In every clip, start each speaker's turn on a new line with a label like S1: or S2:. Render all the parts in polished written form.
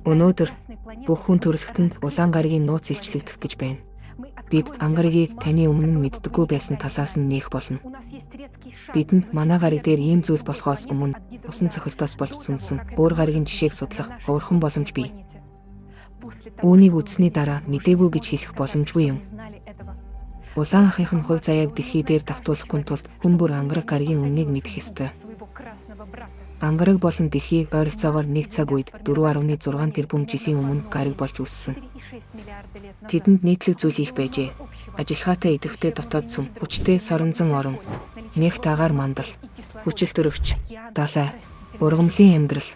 S1: Өнөөдөр бүх хүн төрөлхтөнд улаан гаригийн нууц илчлэгдэх гэж байна. Бид ан гаригийг таны өмнө нь мэддэггүй байсан талаас нь нээх болно. Бидэнд манай гариг дээр ийм зүйл болохоос өмнө усан цохилтоос болж сүнсэн өөр гаригийн жишээг судлах ховорхон боломж бий. Үүнийг үзсний дараа мэдээгүй гэж хэлэх боломжгүй юм. Улаан ахынх нь хувь заяаг дэлхий дээр давтуулахгүй тулд хүн бүр ангараг гаригийн үннийг мэдэх ёстой. Ангараг болон дэлхий ойролцоогоор 1 цаг үед 4.6 тэрбум жилийн өмнө гариг болж үүссэн. Тэдэнд нийтлэг зүйл их байжээ. Ажиллагаатай идэвхтэй дотоод сүм, хүчтэй соронзон орон, нэгт агаар мандал, хүчил төрөгч, далай, ургамлын амьдрал.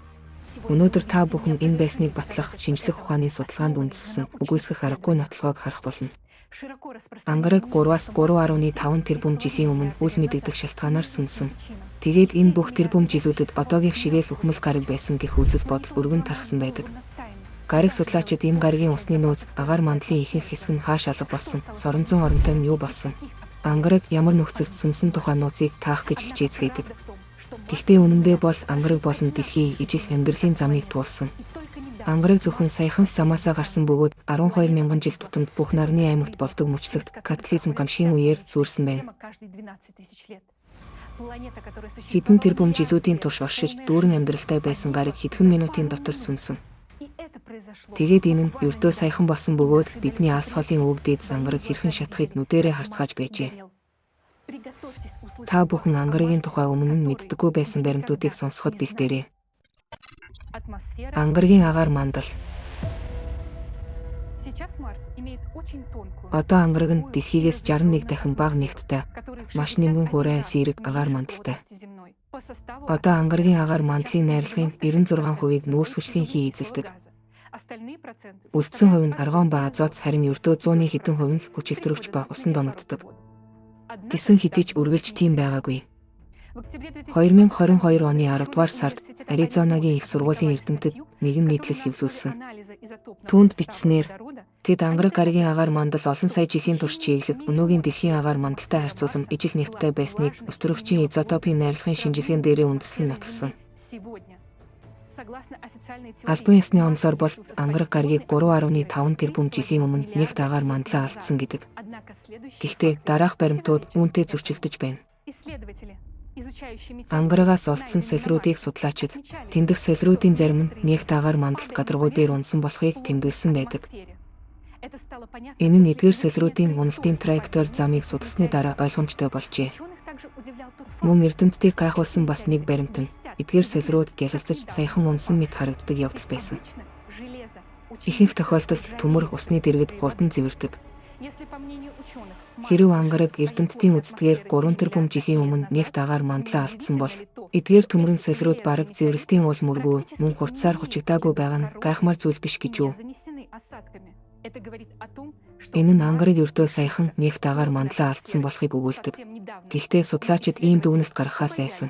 S1: Өнөөдөр та бүхэн энэ байсныг батлах шинжлэх ухааны судалгаанд үндэслэн үгүйсгэх аргагүй нотлохоог харах болно. Ангараг 3-аас 3.5 тэрбум жилийн өмнө үл мэдэгдэх шалтгаанаар сүнсэн. Тэгээд энэ бүх тэрбум жилүүдэд одоогийн шигээл үхмэл гариг байсан гэх үзэл бодол өргөн тархсан байдаг. Гариг судлаачид энэ гаригийн усны нөөц, агаар мандлын ихэнх хэсэг нь хааш алга болсон, соронзон оронтой нь юу болсон? Ангараг ямар нөхцөлд сүнсэн тухай нууцыг таах гэж хичээцгээдэг. Гэхдээ үнэндээ бол ангараг болон дэлхий ижил амьдралын замыг туулсан. Ангараг зөвхөн саяханс замаасаа гарсан бөгөөд 12,000 жил тутамд бүх нарны аймагт болдог мөчлөгт катаклизм гамшигын үеэр зүүрсэн байна. Хэдэн тэрбум жилүүдийн турш оршиж дүүрэн амьдралтай байсан гариг хэдхэн минутын дотор сүнсэн. Тэгээд энэ нь ердөө саяхан болсон бөгөөд бидний алс холын өв дээд ангараг хэрхэн шатахыг нүдэрээ харцгааж байжээ. Та бүхэн ангарагийн тухай өмнө нь мэддэггүй байсан баримтуудыг сонсоход бэлдээрэй. Ангарагийн агаар мандал. Одоо ангараг нь дэлхийгээс 61 дахин бага нэгттэй, маш нингэн хурай сэрэг агаар мандалтай. Одоо ангарагийн агаар мандлын найрлагын 96%-ийг нүүрс хүчлийн хий эзэлдэг. Үлдсэн хувь нь аргон ба азот, харин ердөө 100-ны хэдэн хувь нь хүчил төрөгч ба усан доногддог. Гэсэн хэдий ч үргэлж тийм байгаагүй. 2022 оны 10 дугаар сард Аризонагийн их сургуулийн эрдэмтэд нэгэн нийтлэл хэвлүүлсэн. Түүнд бичснээр тэд ангараг гаригийн агаар мандал олон сая жилийн турш чиглэг өнөөгийн дэлхийн агаар мандалтай харьцуулам ижил нэгттэй байсныг ус төрөгчийн изотопийн найрлагын шинжилгээнд дээрээ үндэслэн нотолсон. Албан ёсны онолоор бол ангараг гаригийг 3.5 тэрбум жилийн өмнө нэгт агаар мандлаа алдсан гэдэг. Гэхдээ дараах баримтууд үүнтэй зөрчилдөж байна. Ангарагаас олдсон солируудыг судлаачид тэндх солируудын зарим нь нэгт агаар мандалт гадаргуу дээр унсан болохыг тэмдэглэсэн байдаг. Энэ нь эдгээр солируудын уналтын траекторь замыг судалсны дараа ойлгомжтой болжээ. Мөн эрдэмтдийг гайхуулсан бас нэг баримт нь эдгээр солирууд гялалзаж саяхан унсан мэт харагддаг явдал байсан. Ихэнх тохиолдолд төмөр усны дэргэд хурдан зэвэрдэг. Хэрэв ангараг эрдэмтдийн үздгээр 3 тэрбум жилийн өмнө нэгт агаар мандлаа алдсан бол эдгээр төмөрн солирууд бараг зэврэлтийн уул мөргөө мөн хурцсаар хучигдаагүй байгаа нь гайхмар зүйл биш гэж юу? Энэ нь ангараг ердөө саяхан нэгт агаар мандлаа алдсан болохыг өгүүлдэг. Гэхдээ судлаачид ийм дүгнэлт гаргахаас айсан.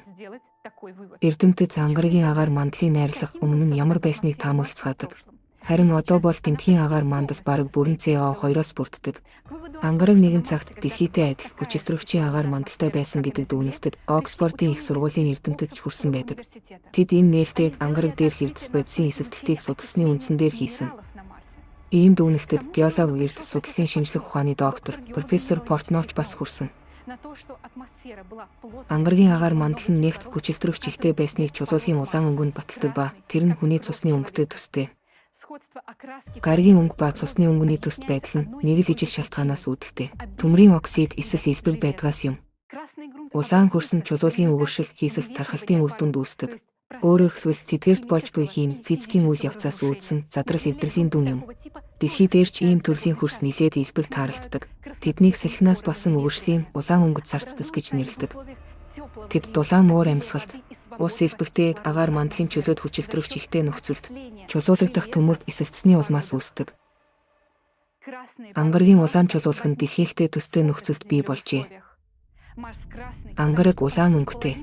S1: Эрдэмтэд ангарагийн агаар мандлын найрлах өмнө нь ямар байсныг таамаглацгаадаг. Харин одоо бол тэмдгийн агаар мандал бараг бүрэн CO2-оос бүрддэг. Ангараг нэгэн цагт дэлхийтэй адил хүчил төрөгчийн агаар мандалтай байсан гэдэг дүгнэлтэд Оксфордын их сургуулийн эрдэмтэд ч хүрсэн байдаг. Тэд энэ нээлтийг ангараг дээрх эрдэс бодисын эсэлтэлтийг судалсны үндсэн дээр хийсэн. Ийм дүгнэлтэд геологи эрдэс судлалын шинжлэх ухааны доктор профессор Портновч бас хүрсэн. Ангарагийн агаар мандал нь нэгт хүчил төрөгч ихтэй байсныг чулуулын улаан өнгөнд баталдаг ба тэр нь хүний цусны өнгөтэй төстэй. Гаригийн өнгө ба цусны өнгөний төст байдал нь нэг л ижил шалтгаанаас үүдэлтэй. Төмрийн оксид эсвэл элбэг байдгаас юм. Улаан хөрс нь чулуулын өгөршил хийсэл тархалтын үр дүнд үүсдэг. Өөрөөр хэлбэл тэдгээрт болж буй хийм физикийн үйл явцаас үүдсэн задрал эвдрэлийн дүн юм. Дэлхий дээр ч ийм төрлийн хөрс нилээд элбэг тааралддаг. Тэднийг салхинаас болсон өгөршлийн улаан өнгөд зарцдас гэж нэрлэдэг. Тэд дулаан муур амьсгалт, ус элбэгтэй агаар мандлын чөлөөт хүчил төрөгч ихтэй нөхцөлд чулуулагдах төмөр эсэлцсний улмаас үүсдэг. Ангарагийн улаан чулуулах нь дэлхийхтэй төстэй нөхцөлд бий болжээ. Ангараг улаан өнгөтэй.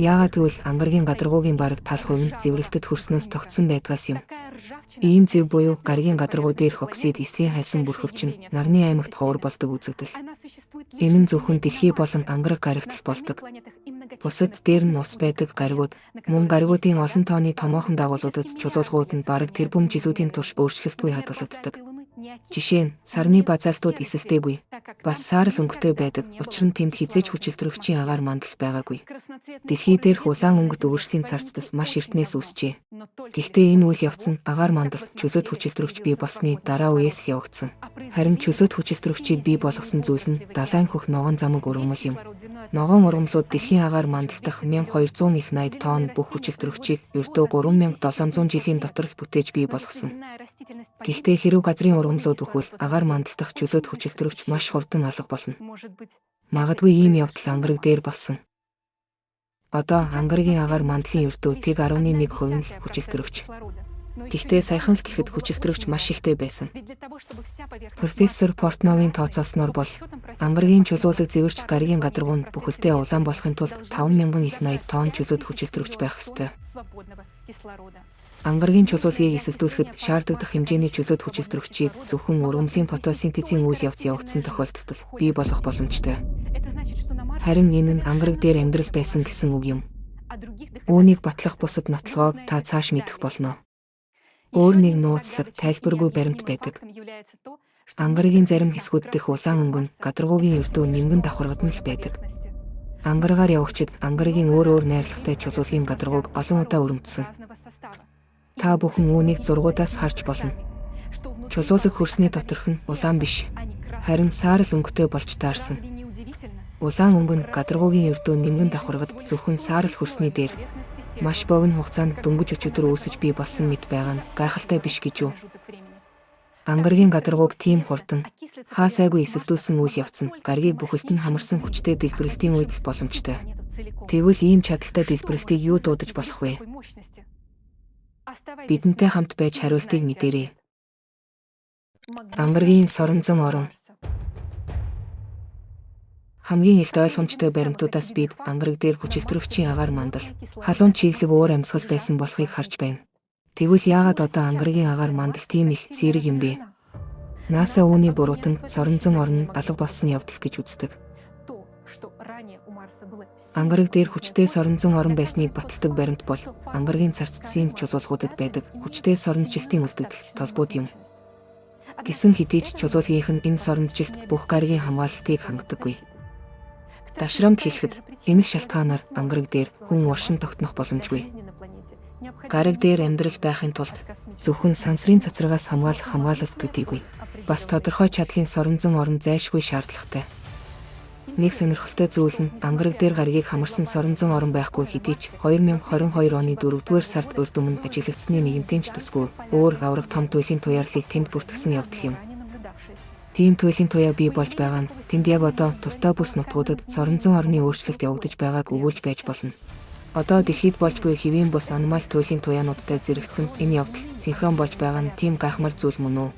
S1: Яагаад гэвэл ангарагийн гадаргуугийн бараг тал хувь нь зэврэлтэд хөрснөөс тогтсон байдгаас юм. Ийм зэв буюу гаригийн гадаргуу дээрх оксид эслийн хайсан бүрхөвч нь нарны аймагт ховор болдог үзэгдэл. Энэ нь зөвхөн дэлхий болон ангараг гаригт л болдог. Бусад дээр нь ус байдаг гаригууд, мөн гаригуудын олон тооны томоохон дагуулуудад чулуулгууд нь бараг тэрбум жилүүдийн турш өөрчлөлтгүй хадгалагддаг. Жишээ нь сарны базаалтууд эсэлтээгүй. Бас саарл өнгөтэй байдаг. Учир нь тэнд хизээж хүчилтөрөгчийн агаар мандал байгаагүй. Дэлхий дээрх улаан өнгөт өөрслийн царцдас маш эртнээс үүсжээ. Гэхдээ энэ үйл явц нь агаар мандалд чөлөөт хүчилтөрөгч бий болсны дараа үеэс явагдсан. Харин чөлөөт хүчилтөрөгчийг бий болгосон зүйл нь далайн хөх ногоон замаг ургамал юм. Ногоон ургамлууд дэлхийн агаар мандал дахь 1200 их 80 тонн бүх хүчилтөрөгчийг ердөө 3700 жилийн дотор л бүтээж бий болгосон. Гэхдээ хэрэв газрын ургамлууд өгвөл агаар мандал дахь чөлөөт хүчилтөрөгч маш хурдан алга болно. Магадгүй ийм явдал ангараг дээр болсон. Одоо ангарагийн агаар мандлын ердөө тэг 11% нь л хүчилтөрөгч. Гэхдээ саяхан л гэхэд хүчилтөрөгч маш ихтэй байсан. Профессор Портновын тооцоосноор бол ангарагийн чулуулаг зэвэрч гаригийн гадаргуу нь бүхэлдээ улаан болохын тулд 5000 их 80 тонн чөлөөт хүчилтөрөгч байх ёстой. Ангарагийн чулуулгийг эсэлдүүлэхэд шаардлагатай хэмжээний чөлөөт хүчилтөрөгчийг зөвхөн ургамлын фотосинтезийн үйл явц явагдсан тохиолдолд бий болгох боломжтой. Харин энэ нь ангараг дээр амьдрал байсан гэсэн үг юм. Үүнийг батлах бусад нотлогоог та цааш мэдэх болно. Өөр нэг нууцлаг тайлбаргүй баримт байдаг. Ангарагийн зарим хэсгүүд дэх улаан өнгө нь гадаргуугийн ердөө нимгэн давхаргад нь л байдаг. Ангарагаар явагчид ангарагийн өөр найрлагатай чулуулгийн гадаргууг олон удаа өрөмтсөн. Та бүхэн үүнийг зургуудаас харж болно. Чулуулаг хөрсний доторх нь улаан биш, харин саарл өнгөтэй болж таарсан. Улаан өнгө нь гадаргуугийн ердөө нимгэн давхаргад зөвхөн саарл хөрсний дээр маш богино хугацаанд дөнгөж өчигдөр үүсэж бий болсон мэт байгаа нь гайхалтай биш гэж юу? Ангарагийн гадаргууг тийм хурдан, хаасайгүй эсэлдүүлсэн үйл явц нь гаригийг бүхэлд нь хамарсан хүчтэй дэлбэрэлтийн үед л боломжтой. Тэгвэл ийм чадaltaй дэлбэрэлтийг юу дуудаж болох вэ? Бидэнтэй хамт байж хариултыг мэдээрэй. Ангарагийн соронзон орон. Хамгийн илт ойлгомжтой баримтуудаас бид ангараг дээр хүчилтөрөгчийн агаар мандал, халуун чиглэг уур амьсгал байсан болохыг харж байна. Тэгвэл яагаад одоо ангарагийн агаар мандал тийм их зэрэг юм бэ? НАСА үүний буруутан соронзон орон алга болсон явдал гэж үздэг. Ангараг дээр хүчтэй соронзон орон байсныг баталдаг баримт бол ангарагийн царцдсын чулуулгуудад байдаг хүчтэй соронзжилтын үлдэгдэл толбууд юм. Гэсэн хэдий ч чулуулгийнх нь энэ соронзжилт бүх гаригийн хамгаалалтыг хангадаггүй. Дашрамд хэлэхэд энэ шалтгаанаар ангараг дээр хүн уршин тогтнох боломжгүй. Гариг дээр амьдрал байхын тулд зөвхөн сансрын цацрагаас хамгаалах хамгаалалт төдийгүй. Бас тодорхой чадлын соронзон орон зайлшгүй шаардлагатай. Нэг сонирхолтой зүйл нь ангараг дээр гаригийг хамарсан соронзон орон байхгүй хэдий ч 2022 оны 4-р сард урд өмнө ажиглагдсны нэгэнтийн ч төсгүй өөр авраг том туйлын туяарлыг тэнд бүртгэсэн явдал юм. Тийм туйлын туяа бий болж байгаа нь тэнд яг одоо тусдаа бүс нутгуудад соронзон орны өөрчлөлт явагдаж байгааг өгүүлж байж болно. Одоо дэлхийд болж буй хэвийн бус аномал туйлын туяануудтай зэрэгцэн энэ явдал синхрон болж байгаа нь тийм гайхамар зүйл мөн үү?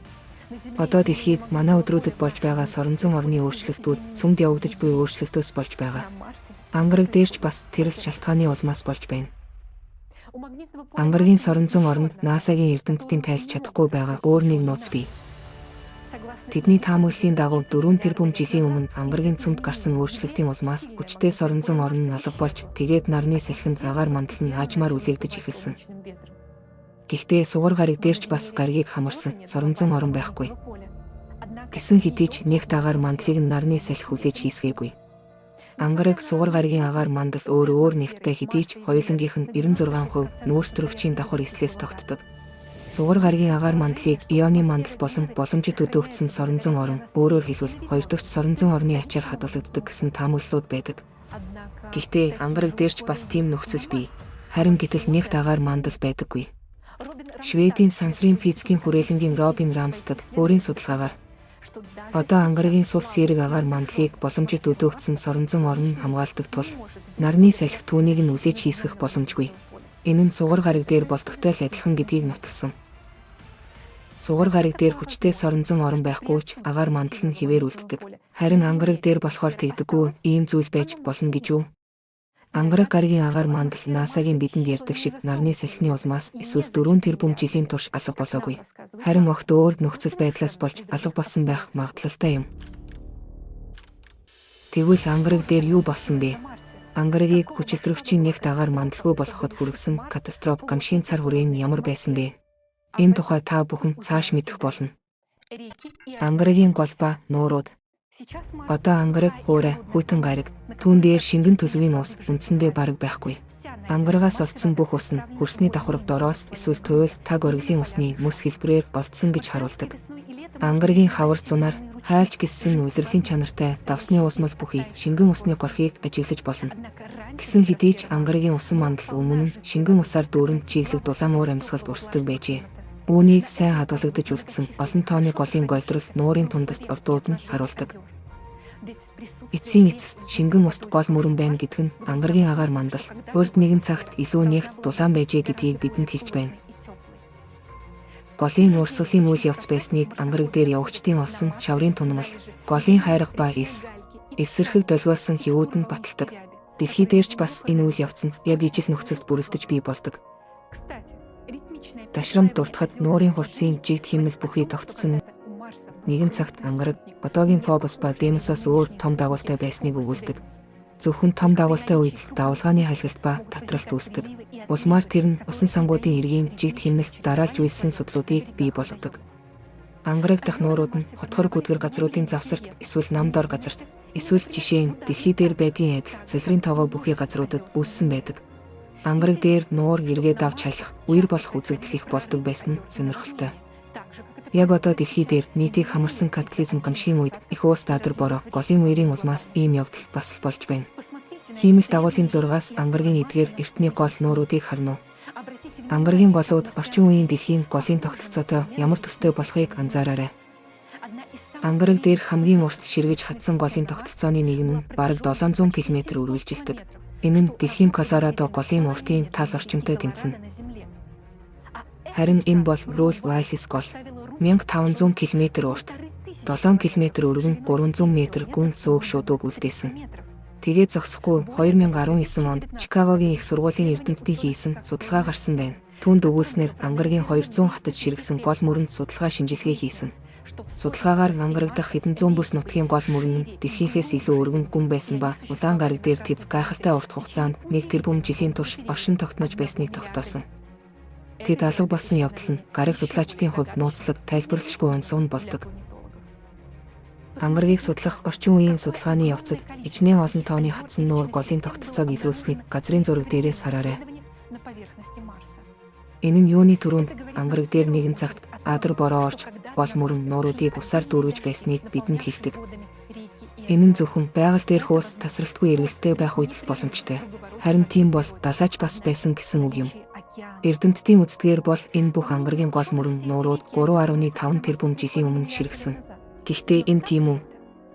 S1: Одоо дэлхийд манай өдрүүдэд болж байгаа соронзон орны өөрчлөлтүүд цөмд явагдаж буй өөрчлөлтөөс болж байгаа. Ангараг дээрч бас тэр л шалтгааны улмаас болж байна. Ангарагийн соронзон оронд НАСА-гийн эрдэмтдийн тайлж чадахгүй байгаа өөр нэг нууц бий. Тэдний таамаглалын дагуу 4 тэрбум жилийн өмнө ангарагийн цөмд гарсан өөрчлөлтийн улмаас хүчтэй соронзон орон нь алга болж тэгээд нарны салхинд агаар мандал нь аажмаар үлээгдэж эхэлсэн. Гэхдээ сугар гариг дээрч бас гаригийг хамарсан соронзон орон байхгүй. Гэсэн хэдий ч нэгт агаар мандлыг нь нарны салхи хүлээж хийсгээгүй. Ангараг сугар гаригийн агаар мандал өөр нэгттэй хэдий ч хоёулангийнх нь 96% нүүрстөрөгчийн давхар эслээс тогтдог. Сугар гаригийн агаар мандлыг ионы мандал болон боломжит өдөөгдсөн соронзон орон, өөрөөр хэлбэл хоёр дахь соронзон орны ачаар хадгалагддаг гэсэн таамаглалууд байдаг. Гэхдээ ангараг дээрч бас тийм нөхцөл бий. Харин гэтэл нэгт агаар мандал байдаггүй. Шведийн сансрын физикийн хүрээлэнгийн Робин Рамстад өөрийн судалгаагаар одоо ангарагийн сул сэрэг агаар мандлыг боломжит өдөөгдсөн соронзон орон хамгаалдаг тул нарны салхи түүнийг нь үлээж хийсгэх боломжгүй. Энэ нь сугар гариг дээр болдогтой л адилхан гэдгийг нотолсон. Сугар гариг дээр хүчтэй соронзон орон байхгүй ч агаар мандал нь хэвээр үлддэг. Харин ангараг дээр болохоор тэгдэггүй ийм зүйл байж болно гэж юу? Ангараг гаригийн агаар мандал НАСА-гийн бидэнд ярьдаг шиг нарны салхины улмаас эсвэл 4 тэрбум жилийн турш алга болоогүй. Харин огт өөр нөхцөл байдлаас болж алга болсон байх магадлалтай юм. Тэгвэл ангараг дээр юу болсон бэ? Ангарагийг хүчилтөрөгчийн нэг дагаар мандалгүй болгоход хүргэсэн катастроф гамшигын цар хүрээ нь ямар байсан бэ? Энэ тухай та бүхэн цааш мэдэх болно. Ангарагийн гол ба нуурууд. Одоо ангараг, хуурай, хүйтэн гариг, түүн дээр шингэн төлөвийн ус үндсэндээ бараг байхгүй. Ангарагаас олдсон бүх ус нь хөрсний давхарга дороос эсвэл туйл таг оргилын усны мөс хэлбэрээр олдсон гэж харуулдаг. Ангарагийн хавар зунаар хайлч гиссэн үзрэлийн чанартай давсны уусмал бүхий шингэн усны горхийг ажиглаж болно. Гэсэн хэдий ч ангарагийн усан мандал өмнө нь шингэн усаар дүүрэн чиглэг дулаан уур амьсгалд урсдаг байжээ. Үүнийг сайн хадгалагдаж үлдсэн олон тооны голын голдрол нуурын тундаст ордууд нь харуулдаг. Эцсийн эцэст шингэн уст гол мөрөн байна гэдг нь ангарагийн агаар мандал урд нэгэн цагт илүү нэгт дулаан байжээ гэдгийг бидэнд хэлж байна. Голын урсгалын үйл явц байсныг ангараг дээр явагчдын олсон шаврын тунамал, голын хайрга ба эсэрхэг долгиосон хивүүд нь баталдаг. Дэлхий дээр ч бас энэ үйл явц нь яг ижил нөхцөлд бүрэлдэж бий болдог. Дашрамд дуртахад нуурын хурцын жигд химнэл бүхий тогтцсон нь нэгэн цагт ангараг одоогийн Фобос ба Демосоос өөр том дагуултай байсныг өгүүлдэг. Зөвхөн том дагуултай үед давалгааны халгалт ба татралт үүсдэг. Улмаар тэр нь усан сангуудын эргийн жигд химнэлт дараалж үйлсэн судлуудыг бий болгодог. Ангараг дах нуурууд нь хотхор гүдгэр газруудын завсарт эсвэл намдор газарт эсвэл жишээ нь дэлхий дээр байдгийн адил солирын тоогоо бүхий газруудад үүссэн байдаг. Ангараг дээр нуур эргээд авч халих, үер болох үзэгдэл их болдог байсан нь сонирхолтой. Яг одоо дэлхий дээр нийтийг хамарсан катаклизм гамшигын үед их уус дадар бороо голын үерийн улмаас ийм явдал бас болж байна. Хиймэл дагуулын 6-аас ангарагийн эдгээр эртний гол нууруудыг харна уу? Ангарагийн голууд орчин үеийн дэлхийн голын тогтолцоотой ямар төстэй болохыг анзаараарай. Ангараг дээр хамгийн урт ширгэж хатсан голын тогтолцооны нэг нь бараг 700 км үргэлжилдэг. Энэ нь дэлхийн Колорадо голын уртын тал орчимтой тэнцэнэ. Харин энэ бол Ролл-Вайлис гол 1500 км урт, 7 км өргөн 300 м гүн сөөг шуудууг үлдээсэн. Тэгээд зогсохгүй 2019 онд Чикагогийн их сургуулийн эрдэмтдийн хийсэн судалгаа гарсан байна. Түүнд өгүүлснээр ангарагийн 200 хатаж ширгэсэн гол мөрөнд судалгаа шинжилгээ хийсэн. Судалгаагаар ангараг дахь хэдэн зуун бүс нутгийн гол мөрөн нь дэлхийхээс илүү өргөн гүн байсан ба улаан гараг дээр тэд гайхалтай урт хугацаанд 1 тэрбум жилийн турш оршин тогтнож байсныг тогтоосон. Тэд алга болсон явдал нь гараг судлаачдын хувьд нууцлаг тайлбарлашгүй онцгой болдог. Ангарагийг судлах орчин үеийн судалгааны явцад ижнээ олон тооны хатсан нуур голын тогтолцоог илрүүлсэнийг газрын зураг дээрээс хараарай. Энэ нь юуны түрүүнд ангараг дээр нэгэн цагт адар бороо орж гол мөрөн нууруудыг усаар дүүргэж байсныг бидэнд хэлдэг. Энэ нь зөвхөн байгаль дээрх ус тасралтгүй эргэлттэй байх үед л боломжтой. Харин тийм бол далайч бас байсан гэсэн үг юм. Эрдэмтдийн үздгээр бол энэ бүх ангарагийн гол мөрөн нуурууд 3.5 тэрбум жилийн өмнө ширгэсэн. Гэхдээ энэ тийм үү?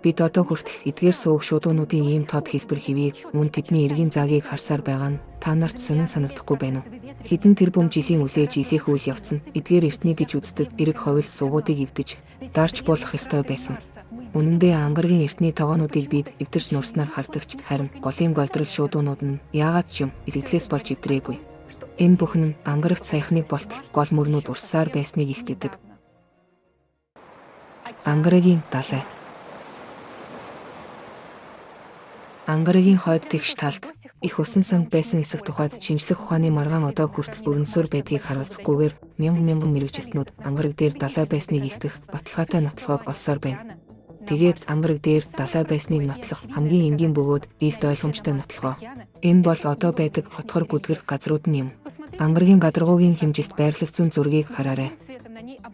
S1: Бид одоо хүртэл эдгээр сууг шуудуунуудын ийм тод хэлбэр хэвийг мөн тэдний эргийн заагийг харсаар байгаа нь та нарт сонин санагдахгүй байна уу? Хэдэн тэрбум жилийн үлээж илээх үйл явц нь эдгээр эртний гэж үздэг эрэг ховил суугуудыг эвдэж дарж болох ёстой байсан. Үнэн дээр ангарагийн эртний тогоонуудыг бид эвдэрч нурснаар хардагч харин голын голдрол шуудуунууд нь яагаад ч юм илэгдлээс болж эвдрээгүй. Энэ бүхэн нь ангарагт саяхныг болтол гол мөрнүүд урссаар байсныг илтгэдэг. Ангарагийн далай. Ангарагийн хойд тэгш талд их усан санг байсан эсэх тухайд шинжлэх ухааны маргаан одоо хүртэл өрнөсөөр байдгийг харуулцахгүйгээр мянган мэргэжилтнүүд ангараг дээр далай байсныг илтгэх баталгаатай нотлохыг олсоор байна. Тэгээд ангараг дээр далай байсныг нотлох хамгийн энгийн бөгөөд ийст ойлгомжтой нотлохоо. Энэ бол одоо байдаг хотхор гүдгэр газрууд нь юм. Ангарагийн гадаргуугийн хэмжилт байрлал зүүн зургийг хараарай.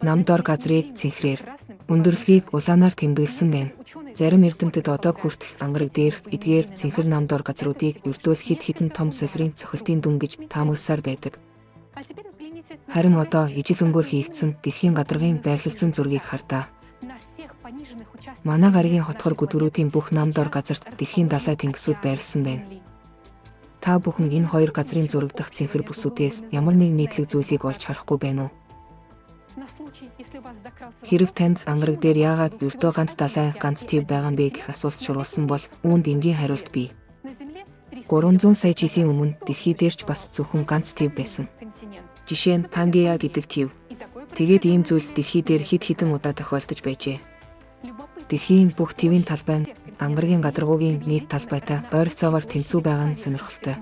S1: Намдор газрыг цэнхрээр, өндөрлөгийг улаанаар тэмдэглэсэн байна. Зарим эрдэмтэд одоо хүртэл ангараг дээрх эдгээр цэнхэр намдор газруудыг ердөөл хэд хэдэн том солирын цохилтын дүн гэж таамагласаар байдаг. Харин одоо ижил өнгөөр хийгдсэн дэлхийн гадаргын байрлал зүүн зургийг хардаа. Манай гаригийн хотхор гүдгэрүүдийн бүх намдор газарт дэлхийн далай тэнгисүүд байрласан байна. Та бүхэн энэ хоёр газрын зурагдах цэнхэр бүсүүдээс ямар нэг нийтлэг зүйлийг олж харахгүй байна уу? Хэрв танд ангараг дээр яагаад ердөө ганц далай, ганц төв байгаа юм бэ гэх асуулт шуурсан бол үүнд энгийн хариулт бий. 300 сая жилийн өмнө дэлхий дээр ч бас зөвхөн ганц төв байсан. Жишээ нь Пангеа гэдэг төв. Тэгээд ийм зүйл дэлхий дээр хэд хэдэн удаа тохиолдож байжээ. Дэлхийн бүх төвийн талбай нь ангаргийн гадаргуугийн нийт талбайтай ойролцоогоор тэнцүү байгаа нь сонирхолтой.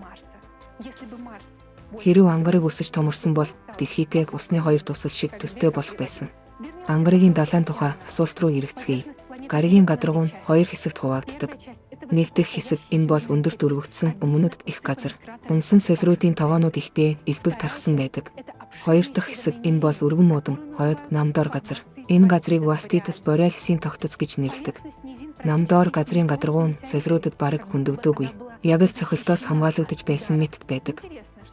S1: Хэрэв ангараг өсөж томорсон бол дэлхийтэй усны хоёр тусал шиг төстэй болох байсан. Ангаргийн далайн тухай асуулт руу эргэцгээе. Гаригийн гадаргуу нь хоёр хэсэгт хуваагддаг. Нэг дэх хэсэг энэ бол өндөрт өргөгдсөн өмнөд их газар. Унсан сольруудын тогоонууд ихтэй элбэг тархсан байдаг. Хоёр дахь хэсэг энэ бол өргөн муудам, хойд намдор газар. Энэ газрыг Ваститас Боралисын тогтоц гэж нэрлэдэг. Намдор газрын гадаргуу нь сольруудад бараг хөндөгдөөгүй. Яг л цохилтоос хамгаалагдаж байсан мэт байдаг.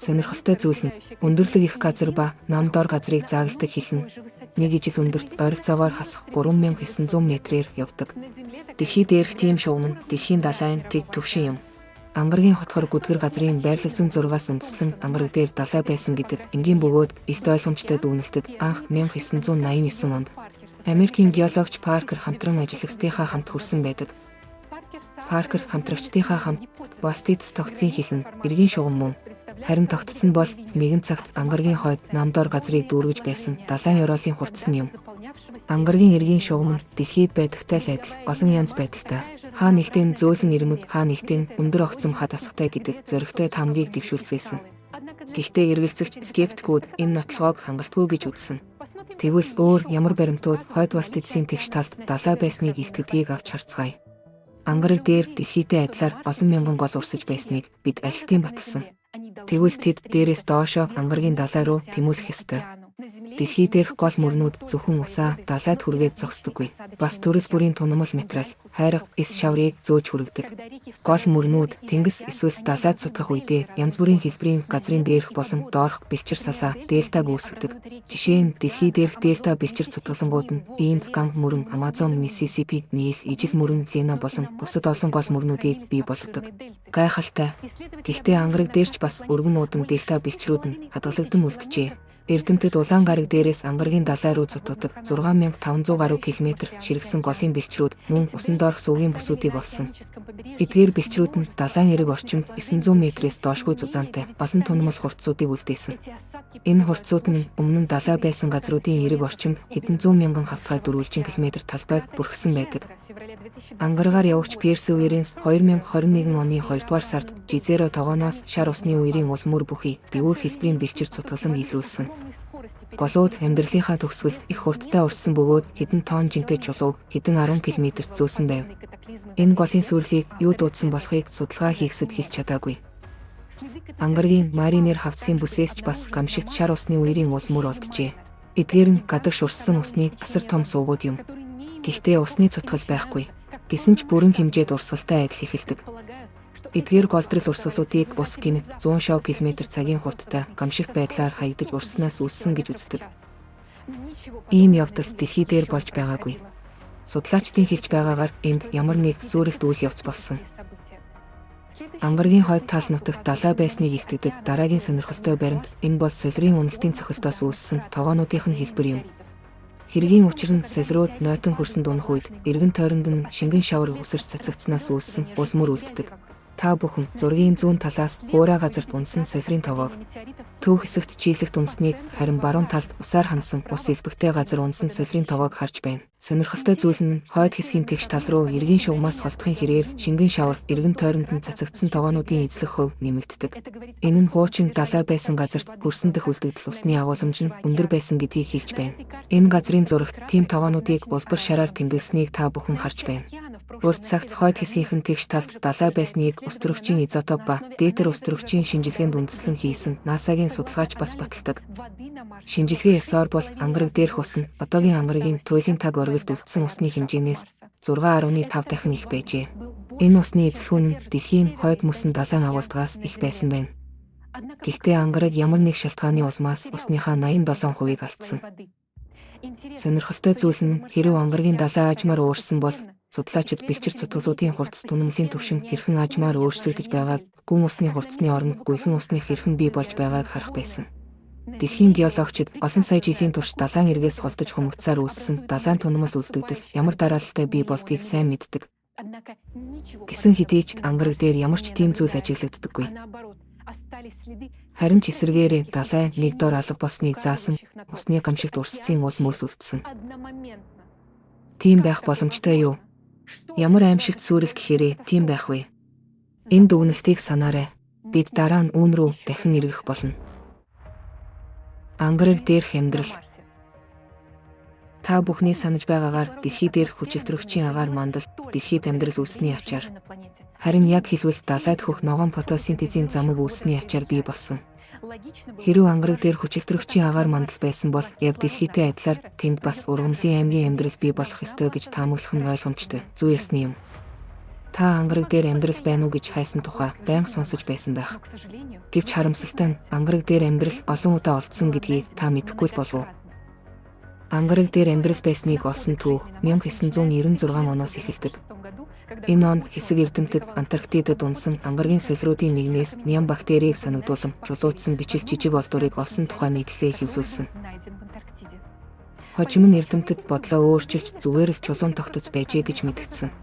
S1: Сонирхолтой зүйл нь өндөрлөг их газар ба намдор газрыг заагладаг хил нь нэг ижил өндөрт ойролцоогоор хасах 3900 метрээр явдаг. Дэлхий дээрх тийм шугам нь дэлхийн далайн тэг төвшин юм. Ангаргийн хотхор гүдгэр газрын байрлал зүүн зургаас үндэслэн ангараг дээр далай байсан гэдэг энгийн бөгөөд илт ойлгомжтой дүүнэлтэд анх 1989 онд Америкийн геологч Паркер хамтран ажиллагчдынхаа хамт хүрсэн байдаг. Паркер хамтрагчдынхаа хамт Ваститас тогтцын хил нь эргийн шугам мөн. Харин тогтцсон бол нэгэн цагт ангаргийн хойд намдор газрыг дүүргэж байсан далайн ёроолын хурцсан юм. Ангаргийн эргийн шугам нь дэлхийд байдагтай л адил олон янз байдалтай. Хаа нэгтэн зөөлөн ирмэг, хаа нэгтэн өндөр огцом хад асгатай гэдэг зоригтой тамгийг дэвшүүлцгээсэн. Гэхдээ эргэлзэгч скептикүүд энэ нотлогоог хангалтгүй гэж үзсэн. Тэгвэл өөр ямар баримтууд хойд Ваститасийн тэгш талд далай байсныг илтгэдгийг авч харцгаая. Ангараг дээр дэлхийтэй адилаар олон мянган гол урсаж байсныг бид алхтын баталсан. Тэгвэл тэд дээрээс доошоо ангаргийн далай руу тэмүүлэх ёстой. Дэлхий дээрх гол мөрнүүд зөвхөн усаа далайд хүргээд зогсдоггүй. Бас төрөл бүрийн тунамал материал, хайрах эс шаврыг зөөж хүргэдэг. Гол мөрнүүд тэнгис эсвэл далайд сутгах үедээ янз бүрийн хэлбэрийн газрын дээрх болон доорх бэлчир салаа, дельтаг үүсгэдэг. Жишээ нь дэлхий дээрх дельта бэлчир цутгалангууд нь Инд, Ганг мөрөн, Амазон, Миссисипи, Нийл, ижил мөрөн, Лена болон бусад олон гол мөрнүүдийг бий болгодог. Гайхалтай. Гэхдээ ангараг дээрч бас өргөн муудам дельта бэлчрүүд нь хадгалагдсан үлджээ. Эрдэмтэд улаан гараг дээрээс ангаргийн далай руу цутгадаг 6500 гаруй километр ширгсэн голын бэлчрүүд мөн усан доорх сувгийн бүсүүдийг олсон. Эдгээр бэлчрүүд нь далайн эрэг орчимд 900 метрээс доошгүй зузаантай олон тунамал хурцсуудыг үлдээсэн. Энэ хурцсууд нь өмнө нь далай байсан газруудын эрэг орчимд хэдэн зуун мянган хавтгай дөрвөлжин километр талбайг бүрхсэн байдаг. Ангаргаар явагч Персеверенс 2021 оны 2 дугаар сард Жизеро тогооноос шар усны үерийн улмөр бүхий дэвүүр хэлбэрийн бэлчир цутгалан илрүүлсэн. Голууд амьдралынхаа төгсгөлд их хурдтай урссан бөгөөд хэдэн тонн жинтэй чулууг хэдэн 10 км зөөсөн байв. Энэ голын сүрлийг юу дуудсан болохыг судалгаа хийхсэд хэлж чадаагүй. Ангаргийн маринер хавцлын бүсээс ч бас гамшигт шар усны үерийн улмөр олджээ. Эдгээр нь гадагш урссан усны асар том суугууд юм. Гэхдээ усны цутгал байхгүй. Гэсэн ч бүрэн хэмжээд урсгалтай адил эхэлдэг. Эдгээр голдрол урсгалуудыг ус гинэт 100 км цагийн хурдтай гамшигт байдлаар хаягдаж урснаас үүссэн гэж үздэг. Ийм явдал дэлхий дээр болж байгаагүй. Судлаачдын хэлж байгаагаар энд ямар нэг сүрэлт үйл явц болсон. Ангаргийн хойд тал нутагт далай байсныг илтгэдэг дараагийн сонирхолтой баримт энэ бол солирын уналтын цохилтоос үүссэн тогоонуудын хэлбэр юм. Хэргийн учир нь солирууд нойтон хөрсөнд унах үед эргэн тойронд нь шингэн шавар үсэрч цацагдсанаас үүссэн улмөр үлддэг. Та бүхэн зургийн зүүн талаас хуурай газарт унсан солирын тоогоог, төв хэсэгт чийлэгт унсныг, харин баруун талд усаар хансан ус элбэгтэй газар унсан солирын тоогоог харж байна. Сонирхолтой зүйл нь хойд хэсгийн тэгш тал руу эргийн шугамаас холдохын хэрээр шингэн шавар эргэн тойронд нь цацагдсан тогоонуудын эзлэх хувь нэмэгддэг. Энэ нь хуучин далай байсан газарт хөрсөн дэх үлдэгдэл усны агуулмж нь өндөр байсан гэдгийг хэлж байна. Энэ газрын зурагт тийм тогоонуудыг улбар шараар тэмдэглэснийг та бүхэн харж байна. Урт цагт хойд хэсгийнхэн тэгш талд далай байсныг өстрөгчийн изотоп ба дээдэр өстрөгчийн шинжилгээнд үндэслэн хийсэн НАСА-гийн судалгаач бас баталдаг. Шинжилгээ ёсоор бол ангараг дээрх ус нь одоогийн ангарагийн туйлын таг оргилд үлдсэн усны хэмжээнээс 6.5 дахин их байжээ. Энэ усны эзлэхүүн нь дэлхийн хойд мөсөн далайн агуулдгаас их байсан байна. Гэхдээ ангараг ямар нэг шалтгааны улмаас усныхаа 87%-ийг алдсан. Сонирхолтой зүйл нь хэрэв ангарагийн далай аажмаар өөрчлсөн бол судлаачид бэлчир цутгалуудын хурц түнэмлийн түвшин хэрхэн аажмаар өөрчлөгдөж байгааг, гүн усны хурцны оронд гүйхэн усны хэрхэн бий болж байгааг харах байсан. Дэлхийн геологчид олон сая жилийн турш далайн эргээс холдож хумигдсаар үүссэн далайн тунамал үлдэгдэл ямар дараалалтай бий болдгийг сайн мэддэг. Гэсэн хэдий ч ангараг дээр ямар ч тийм зүйл ажиглагддаггүй. Харин ч эсэргээрээ далай нэг дор алга болсныг заасан усны гамшигт урсцын улмөр үлдсэн. Тийм байх боломжтой юу? Ямар аимшигт сүрэл гэхээрээ тийм байх вэ? Энэ дүгнэлтийг санаарай. Бид дараа нь үүн рүү дахин эргэх болно. Ангараг дээрх амьдрал. Та бүхний санаж байгаагаар дэлхий дээрх хүчилтөрөгчийн агаар мандал дэлхийд амьдрал үүссэний ачаар. Харин яг хэлбэл далайд хөх ногоон фотосинтезийн замаг үүссэний ачаар бий болсон. Хэрэв ангараг дээр хүчилтөрөгчийн агаар мандал байсан бол яг дэлхийтэй адилаар тэнд бас ургамлын аймгийн амьдрал бий болох ёстой гэж таамаглах нь ойлгомжтой. Зүй ёсны юм. Та ангараг дээр амьдрал байна уу гэж хайсан тухай байнга сонсож байсан байх. Гэвч харамсалтай нь ангараг дээр амьдрал олон удаа олдсон гэдгийг та мэдэхгүй л болов уу? Ангараг дээр амьдрал байсныг олсон түүх 1996 оноос эхэлдэг. Энэ онд хэсэг эрдэмтэд Антарктидад унсан ангаргийн солируудын нэгнээс ням бактерийг санагдуулан жулуучсан бичил жижиг олдурыг олсон тухай нийтлэлээ хэвлүүлсэн. Хожим нь эрдэмтэд бодлоо өөрчилж зүгээр л чулуун тогтоц байжээ гэж мэдгдсэн.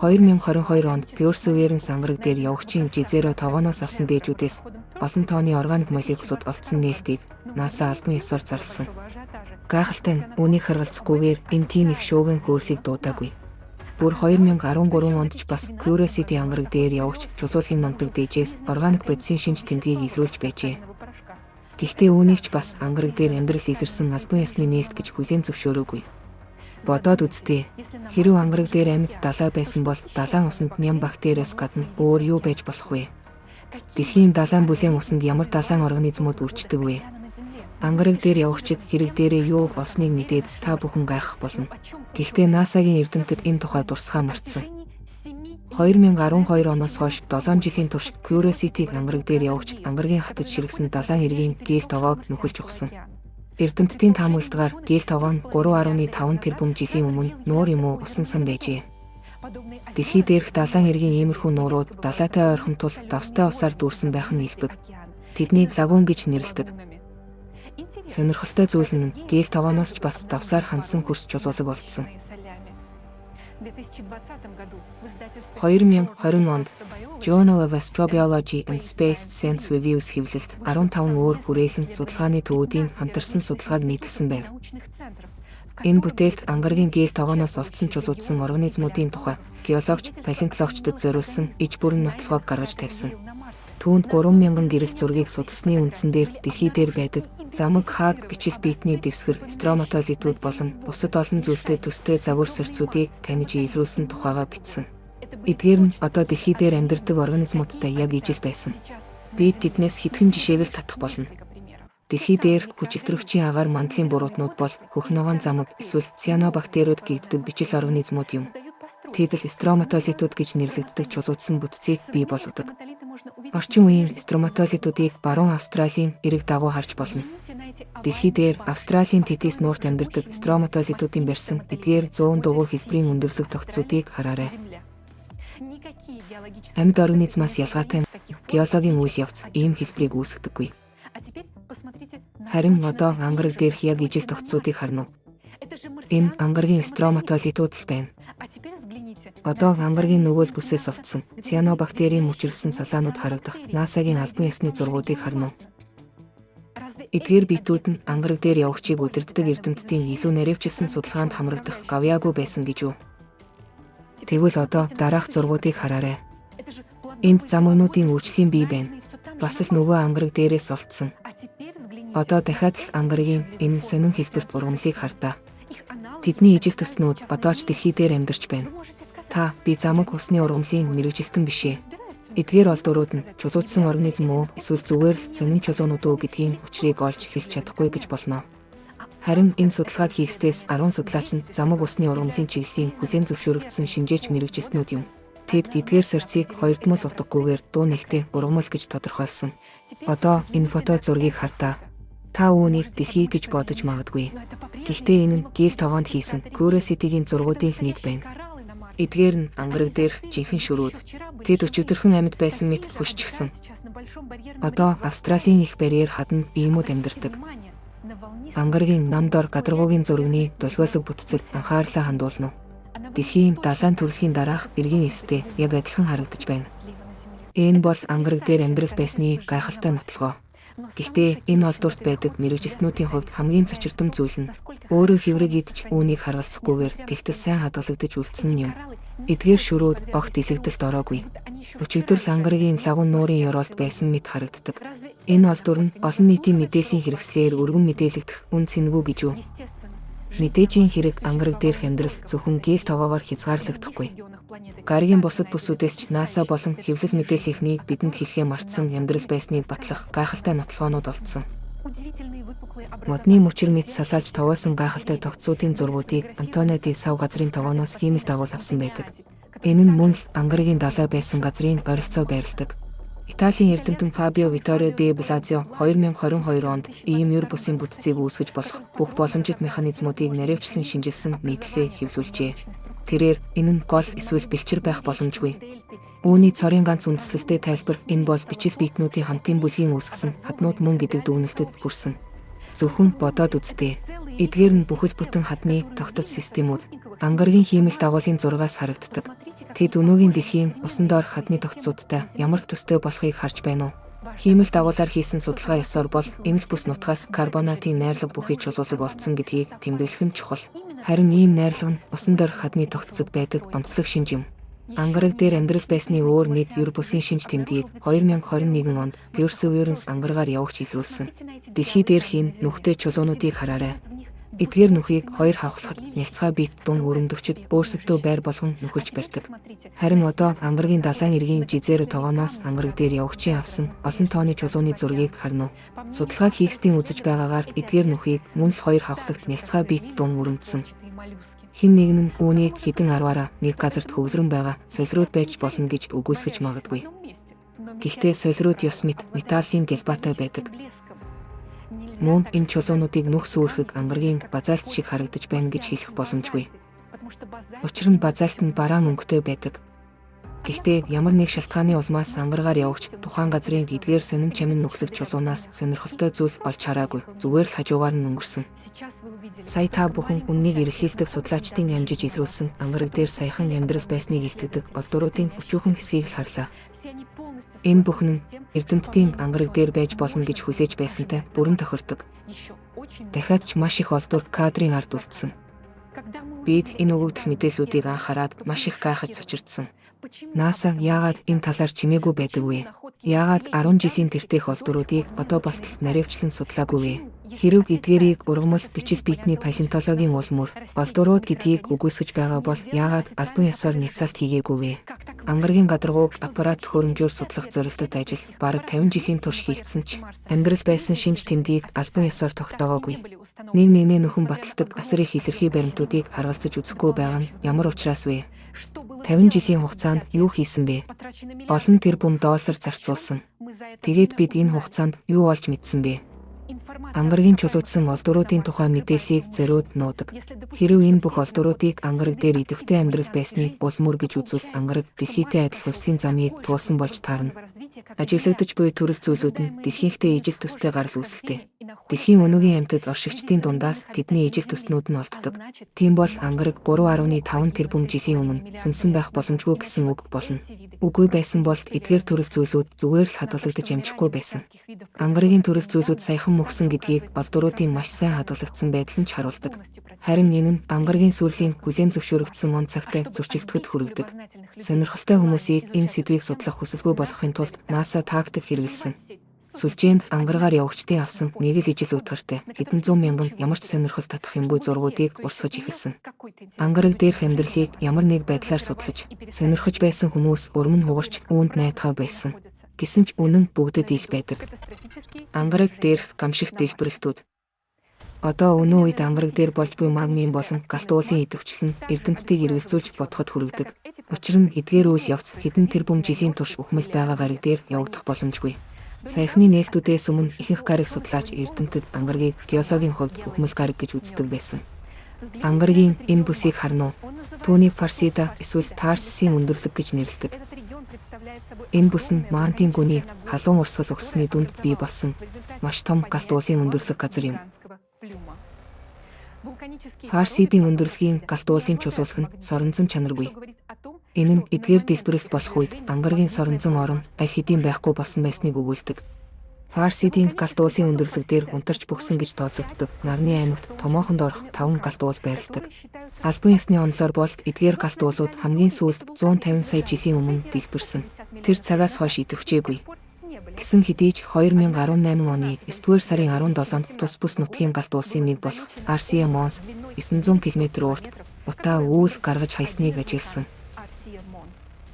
S1: 2022 онд Perseverance ангараг дээр явагчийн жизээрөө тогооноос авсан дээжүүдээс олон тонны органик молекулууд олдсон нээлтийг NASA албан ёсоор зарласан. Гайхалтай нь үүнийг харгалзахгүйгээр энэ тийм их шуугин хөөсийг дуудаагүй. Бүр 2013 онд ч бас Curiosity ангараг дээр явагч чулуулын номтог дээжээс органик бодисын шинж тэмдгийг илрүүлж байжээ. Гэхдээ үүнийг ч бас ангараг дээр амьдрал илэрсэн албан ёсны нээлт гэж хүлээн зөвшөөрөөгүй. Бодоод үзтээ. Хэрэв ангараг дээр амьд далай байсан бол далайн усанд ням бактериас гадна өөр юу байж болох вэ? Дэлхийн далайн бүлээн усанд ямар далайн организмууд үрчдэг вэ? Ангараг дээр явагчид хэрэг дээрээ юуг олсныг мэдээд та бүхэн гайхах болно. Гэхдээ NASA-гийн эрдэмтэд энэ тухай дурсахаа мартсан. 2012 оноос хойш 7 жилийн турш Curiosity ангараг дээр явагч ангаргийн хатаж ширгэсэн далайн эргийн гейл тоогоог нөхөлж ухсан. Эрдэмтдийн таамаглагаар гейл тоогоо нь 3.5 тэрбум жилийн өмнө нуур юм уу усан сан байжээ. Дэлхий дээрх далайн эргийн иймэрхүү нуурууд далайтай ойрхон тул давстай усаар дүүрсэн байх нь илбэг. Тэднийг лагун гэж нэрлэдэг. Сонирхолтой зүйл нь гейл тоогооноос ч бас давсаар хандсан хөрс чулуулаг болцсон. 2020 онд Journal of Astrobiology and Space Science Reviews хэвлэлд 15 өөр хүрээлэн судалгааны төвүүдийн хамтарсан судалгааг нийтэлсэн байв. Энэ бүтээлд ангаргийн гейл тоогооноос олдсон чулуудсан организмуудын тухай геологч, палеонтологчдод зориулсан иж бүрэн нотлогоог гаргаж тавьсан. Түүнд 3000 гэрэл зургийг судалсны үндсэн дээр дэлхий дээр байдаг замаг хааг бичил биетний дэвсгэр строматолитүүд болон бусад олон зүйлтэй төстэй загвар сорьцуудыг таньж илрүүлсэн тухайга бичсэн. Эдгээр нь одоо дэлхий дээр амьдардаг организмуудтай яг ижил байсан. Бид тэднээс хэдхэн жишээг л татах болно. Дэлхий дээр хүчилтөрөгчийн агаар мандлын буруутнууд бол хөх ногоон замаг эсвэл цианобактериуд гэгддэг бичил организмууд юм. Тэд л строматолитүүд гэж нэрлэгддэг чулуужсан бүтцийг бий болгодог. Орчин үеийн строматолитүүдийг баруун Австралийн эрэг дагуу харж болно. Дэлхий дээр Австралийн тетис нуурт амьдардаг строматолитүүдийн барьсан эдгээр 100 дугуй хэлбэрийн өндөрлөг тогтцоодыг хараарай. Амьд организмаас ялгаатай нь геологийн үйл явц ийм хэлбэрийг үүсгдэггүй. Харин одоо ангараг дээрх яг ижил тогтцоодыг харна уу? Энэ ангаргийн строматолитууд л байна. Одоо ангаргийн нөгөөл бүсээс олдсон цианобактерийн мөчрлсөн салаанууд харагдах NASA-гийн албан ёсны зургуудыг харна уу? Эдгээр биетүүд нь ангараг дээр явагчийг удирддаг эрдэмтдийн илүү наривчилсан судалгаанд хамрагдах гавьяагүй байсан гэж үү? Тэгвэл одоо дараах зургуудыг хараарай. Энд замуунуудын үржлийн бий байна. Бас л нөгөө ангараг дээрээс олдсон. Одоо дахиад л ангаргийн энэ сонин хэлбэрт ургамлыг хардаа. Тэдний ижил төснүүд одоо ч дэлхий дээр амьдарч байна. Та би замаг усны ургамлын мэргэжилтэн бишээ. Эдгээр олдурууд нь чулуужсан организм уу эсвэл зүгээр л сонин чулуунууд уу гэдгийн учрыг олж хэлж чадахгүй гэж болно. Харин энэ судалгааг хийснээс 10 судлаач нь замаг усны ургамлын чиглэлийн хүлээн зөвшөөрөгдсөн шинжээч мэргэжилтнүүд юм. Тэд эдгээр сорьцыг хоёрдмол утгагүйгээр дуу нэгтэй ургамал гэж тодорхойлсон. Одоо энэ фото зургийг хардаа. Та үүнийг дэлхий гэж бодож магадгүй. Гэхдээ энэ нь гейл тоогоонд хийсэн Curiosity-гийн зургуудын нэг байна. Эдгээр нь ангараг дээрх жинхэнэ шөрүүд. Тэд өчигдөрхөн амьд байсан мэт хүччихсэн. Одоо Австралийн их барьер хадна иймүүд амьдардаг. Ангаргийн намдор гадаргуугийн зургийн долгиосог бүтцэд анхаарлаа хандуулна уу? Дэлхийн далайн төрөлхийн дараах эргийн эстэй яг адилхан харагдаж байна. Энэ бол ангараг дээр амьдрал байсны гайхалтай нотлогоо. Гэхдээ энэ олдурт байдаг мэрэгчлэтнүүдийн хувьд хамгийн цочирдом зүйл нь өөрөө хэврэг идж үүнийг харгалзахгүйгээр тэгтэл сайн хадгалагдаж үлдсэн нь юм. Эдгээр шүрүүд огт илэгдэлд ороогүй. Өчигдөр Сангаригийн лагун нуурын ёроолд байсан мэт харагддаг. Энэ олдур нь олон нийтийн мэдээллийн хэрэгслээр өргөн мэдээлэгдэх үн цэнэгүй гэж юу? Мэдээжийн хэрэг ангараг дээрх амьдрал зөвхөн гээл тоогоогоор хязгаарлагдахгүй. Гаригийн бусад бүсүүдээс ч НАСА болон хэвлэл мэдээллийнхнийг бидэнд хэлхээ мартсан амьдрал байсныг батлах гайхалтай нотолгоонууд олдсон. Модны мөчир мэт сасаалж тогоосон гайхалтай тогтцуудын зургуудыг Антонеди сав газрын тогооноос хиймэл дагуул авсан байдаг. Энэ нь мөн л ангарагийн далай байсан газрын ойролцоо байрладаг. Италийн эрдэмтэн Фабио Виторио де Блазио 2022 онд EMUR бусын бүтцийг үүсгэж болох бүх боломжит механизмуудыг наривчлан шинжилсэн нийтлэлээ хэвлүүлжээ. Тэрээр энэ нь гол эсвэл бэлчир байх боломжгүй. Үүний цорын ганц үндэслэлтэй тайлбар энэ бол бичил биетнүүдийн хамтын бүлгийн үүсгэсэн хаднууд мөн гэдэг дүгнэлтэд хүрсэн. Зөвхөн бодоод үзтээ. Эдгээр нь бүхэл бүтэн хадны тогтц системүүд ангарагийн хиймэл дагуулын зургаас харагддаг. Тэд өнөөгийн дэлхийн усан доор хадны тогтцуудтай ямар ч төстэй болохыг харж байна уу? Хиймэл дагуулаар хийсэн судалгаа ёсоор бол эмэл бүс нутгаас карбонатын найрлага бүхий чулуулаг олдсон гэдгийг тэмдэглэх нь чухал. Харин ийм найрлага нь усан доор хадны тогтцод байдаг онцлог шинж юм. Ангараг дээр амьдрал байсны өөр нэг юр бусын шинж тэмдгийг 2021 онд Perseverance ангаргаар явагч илрүүлсэн. Дэлхий дээрх энэ нүхтэй чулуунуудыг хараарай. Эдгээр нүхийг хоёр хавхлахад нялцгай биет дун өрөмдөгчд өөрсдөө байр болгон нөхөлж барьдаг. Харин одоо ангарагийн далайн эргийн жизээр тогооноос ангараг дээр явагчийн авсан олон тооны чулууны зургийг харна уу? Судалгааг хийхстийн үзэж байгаагаар эдгээр нүхийг мөн л хоёр хавхлагт нялцгай биет дун өрөмдсөн. Хэн нэгэн нь үүнийг хэдэн арваараа нэг газарт хөвлөрөн байгаа солируд байж болно гэж үгүйсгэж магадгүй. Гэхдээ солируд ёс мэт металлын гэлбаатай байдаг. Мөн энэ чулуунуудыг нүх сүрхэг ангарагийн базальт шиг харагдаж байна гэж хэлэх боломжгүй. Учир нь базальт нь бараан өнгөтэй байдаг. Гэхдээ ямар нэг шалтгааны улмаас ангаргаар явагч тухайн газрын эдгээр сонин чамин нүхлэг чулуунаас сонирхолтой зүйл олж хараагүй. Зүгээр л хажуугаар нь өнгөрсөн. Сая та бүхэн үннийг эрэлхийлдэг судлаачдын амжиж илрүүлсэн ангараг дээр саяхан амьдрал байсныг илтгэдэг олдуруудын өчүүхэн хэсгийг л харлаа. Энэ бүхэн нь эрдэмтдийн ангараг дээр байж болно гэж хүлээж байсантай бүрэн тохирдог. Дахиад ч маш их олдур кадрын ард үлдсэн. Бид энэ өгөгдөл мэдээллүүдийг анхаарад маш их гайхаж цочирдсан. НАСА яагаад энэ талаар чимээгүй байдаг вэ? Яагаад 10 жилийн тэртех олдуруудыг одоо болтол наривчлан судлаагүй вэ? Хэрэг эдгээрийг ургамал бичил биетний палеонтологийн улмөр олдурууд гэдгийг үгүйсгэж байгаа бол яагаад албан ёсоор няцаалт хийгээгүй вэ? Ангарагийн гадаргууг аппарат төхөөрөмжөөр судлах зорилттой ажил бараг 50 жилийн турш хийгдсэн ч амьдрал байсан шинж тэмдгийг албан ёсоор тогтоогоогүй. Нэг нэгнээ нөхөн баталдаг асар их илэрхий баримтуудыг харгалзаж үзэхгүй байгаа нь ямар учраас вэ? 50 жилийн хугацаанд юу хийсэн бэ? Олон тэрбум доллар зарцуулсан. Тэгээд бид энэ хугацаанд юу олж мэдсэн бэ? Ангарагийн чулуучсан олдуруудын тухай мэдээллийг зориуд нуудаг. Хэрэв энэ бүх олдуруудыг ангараг дээр идэвхтэй амьдрал байсны улмөр гэж үзвэл ангараг дэлхийтэй адил хувьслийн замыг туулсан болж таарна. Ажиглагдаж буй төрөл зүйлүүд нь дэлхийхтэй ижил төстэй гарал үүсэлтэй. Дэлхийн өнөөгийн амьтад оршигчдын дундаас тэдний ижил төснүүд нь олддог. Тийм бол ангараг 3.5 тэрбум жилийн өмнө сүнсэн байх боломжгүй гэсэн үг болно. Үгүй байсан бол эдгээр төрөл зүйлүүд зүгээр л хадгалагдаж амжихгүй байсан. Ангарагийн төрөл зүйлүүд саяхан мөхсөн гэдгийг олдуруудын маш сайн хадгалагдсан байдал нь харуулдаг. Харин энэ нь ангарагийн сүрлийн хүлээн зөвшөөрөгдсөн он цагтай зөрчилдөхөд хүргэдэг. Сонирхолтой хүмүүсийг энэ сэдвийг судлах хүсэлгүй болгохын тулд НАСА тактик хэрэгэлсэн. Сүлжээнд ангаргаар явагчдын авсан нэг л ижил утгартай хэдэн зуун мянган ямар ч сонирхол татах юмгүй зургуудыг урсгаж эхэлсэн. Ангараг дээрх амьдралыг ямар нэг байдлаар судлаж, сонирхож байсан хүмүүс урам нь хугарч үүнд найдахаа байсан. Гэсэн ч үнэн бүгдэд ил байдаг. Ангараг дээрх гамшигт дэлбэрэлтүүд. Одоо өнөө үед ангараг дээр болж буй магмын болон галт уулын идэвхжил нь эрдэмтдийг эргэлзүүлж бодоход хүргэдэг. Учир нь эдгээр үйл явц хэдэн тэрбум жилийн турш ухмал байгаа гариг дээр явагдах боломжгүй. Саяхны нээлтүүдээс өмнө ихэнх гариг судлаач эрдэмтэд ангарагийг геологийн хувьд ухмал гариг гэж үздэг байсан. Ангарагийн энэ бүсийг харна уу? Түүнийг Фарсида эсвэл Тарсисын өндөрлөг гэж нэрлэдэг. Энэ бүс нь Мантийн гүний халуун урсгал өгсөний дүнд бий болсон маш том галт уулын өндөрлөг газар юм. Фарсидын өндөрлөгийн галт уулын чулуулах нь соронзон чанаргүй. Энэ нь эдгээр дэлбэрэлт болох үед ангарагийн соронзон орон аль хэдийн байхгүй болсон байсныг өгүүлдэг. Фарсидийн галт уулсын өндөрлөг дээр унтарч бүгсэн гэж тооцогддог. Нарны аймагт томоохонд орох 5 галт уул байрладаг. Албан ёсны онцоор бол эдгээр галт уулууд хамгийн сүүлд 150 сая жилийн өмнө дэлбэрсэн. Тэр цагаас хойш идэвхжээгүй. Гэсэн хэдий ч 2018 оны 9-р сарын 17-нд тус бүс нутгийн галт уулсын нэг болох Арсия Монс 900 км урт утаа үүл гаргаж хайсныг ажигласан.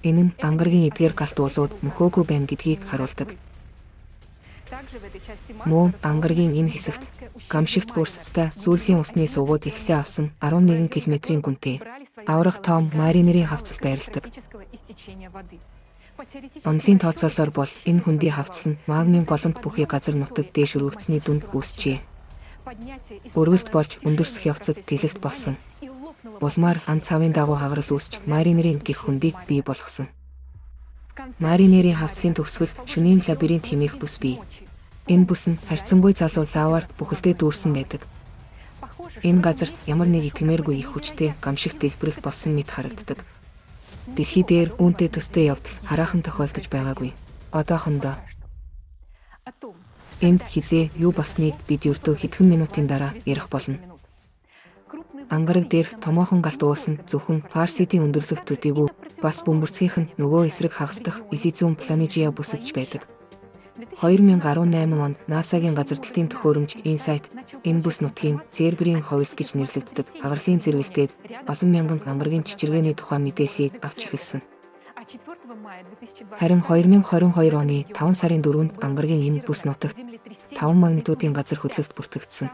S1: Энэ нь ангаргийн эдгээр галт уулууд мөхөөгүй байна гэдгийг харуулдаг. Мөн ангаргийн энэ хэсэгт гамшигт хурцтай сүүлийн усны сувгууд ихлээ авсан 11 км-ийн гүнтэй аврах том маринерийн хавцал байрладаг. Онцлог тооцоолсоор бол энэ хөндий хавцал нь магмын голомт бүхий газар нутаг дээш өргөгдсөний дүнд үүсчээ. Өргөлт болж өндөрсөх явцад тэлэлт болсон. Улмаар ан цавын дагуу хагарал үүсч маринерийн гих хөндийг бий болгосон. Маринерийн хавцлын төгсгөлд шөнийн лабиринт хэмээх бүс бий. Энэ бүс нь харьцангуй залуу лаваар бүхэлдээ дүүрсэн байдаг. Энэ газарт ямар нэг итгэмээргүй их хүчтэй гамшигт дэлбэрэлт болсон мэт харагддаг. Дэлхий дээр үүнтэй төстэй явдал хараахан тохиолдож байгаагүй. Одоохондоо энд хизээ юу болсныг бид ердөө хэдхэн минутын дараа ярих болно. Ангараг дээрх томоохон галт уус нь зөвхөн Фарсидийн өндөрлөг төдийгүй бас бөмбөрцгийнх нь нөгөө эсрэг хагасдах Элизиум Планижиа бүсэлж байдаг. 2018 онд НАСА-гийн газар дэлхийн төхөөрөмж InSight энэ бүс нутгийн Церберийн ховс гэж нэрлэгддэг агарлын зэрэгэлдээд олон мянган ангаргийн чичиргээний тухай мэдээллийг авч эхэлсэн. Харин 2022 оны 5 сарын 4-нд ангаргийн энэ бүс нутагт 5 магнитудын газар хөдлөлт бүртгэгдсэн.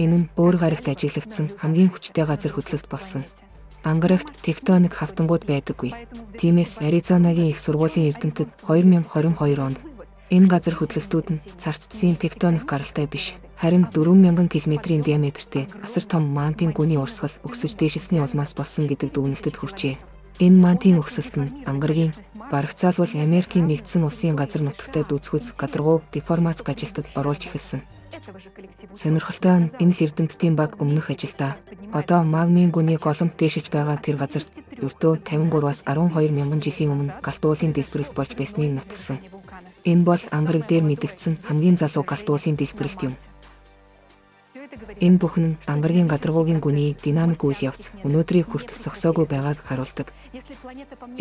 S1: Энэ нь өөр гарагт ажиглагдсан хамгийн хүчтэй газар хөдлөлт болсон. Ангарагт тектоник хавтангууд байдаггүй. Тиймээс Аризонагийн их сургуулийн эрдэмтэд 2022 онд энэ газар хөдлөлтүүд нь царцдсан тектоник гаралтай биш, харин 4000 км-ийн диаметртэй асар том мантын гүний урсгал өксөж дээшилсний улмаас болсон гэдэг дүгнэлтэд хүрчээ. Энэ мантын өксөлт нь ангаргийн барагцаалбал Америкийн нэгдсэн улсын газар нутагтаа дүүцгүүц гадаргуу деформац ажилтад оруулж эхэлсэн. Сонирхолтой нь энэ л эрдэмтдийн баг өмнөх ажилдаа одоо магмын гүний голомт дээшилж байгаа тэр газарт ердөө 53-аас 12 мянган жилийн өмнө галт уулын дэлбэрэлт болж байсныг нотолсон. Энэ бол ангараг дээр мэдэгдсэн хамгийн залуу галт уулын дэлбэрэлт юм. Энэ бүхэн нь ангаргийн гадаргуугийн гүний динамик үйл явц өнөөдрийг хүртэл зогсоогүй байгааг харуулдаг.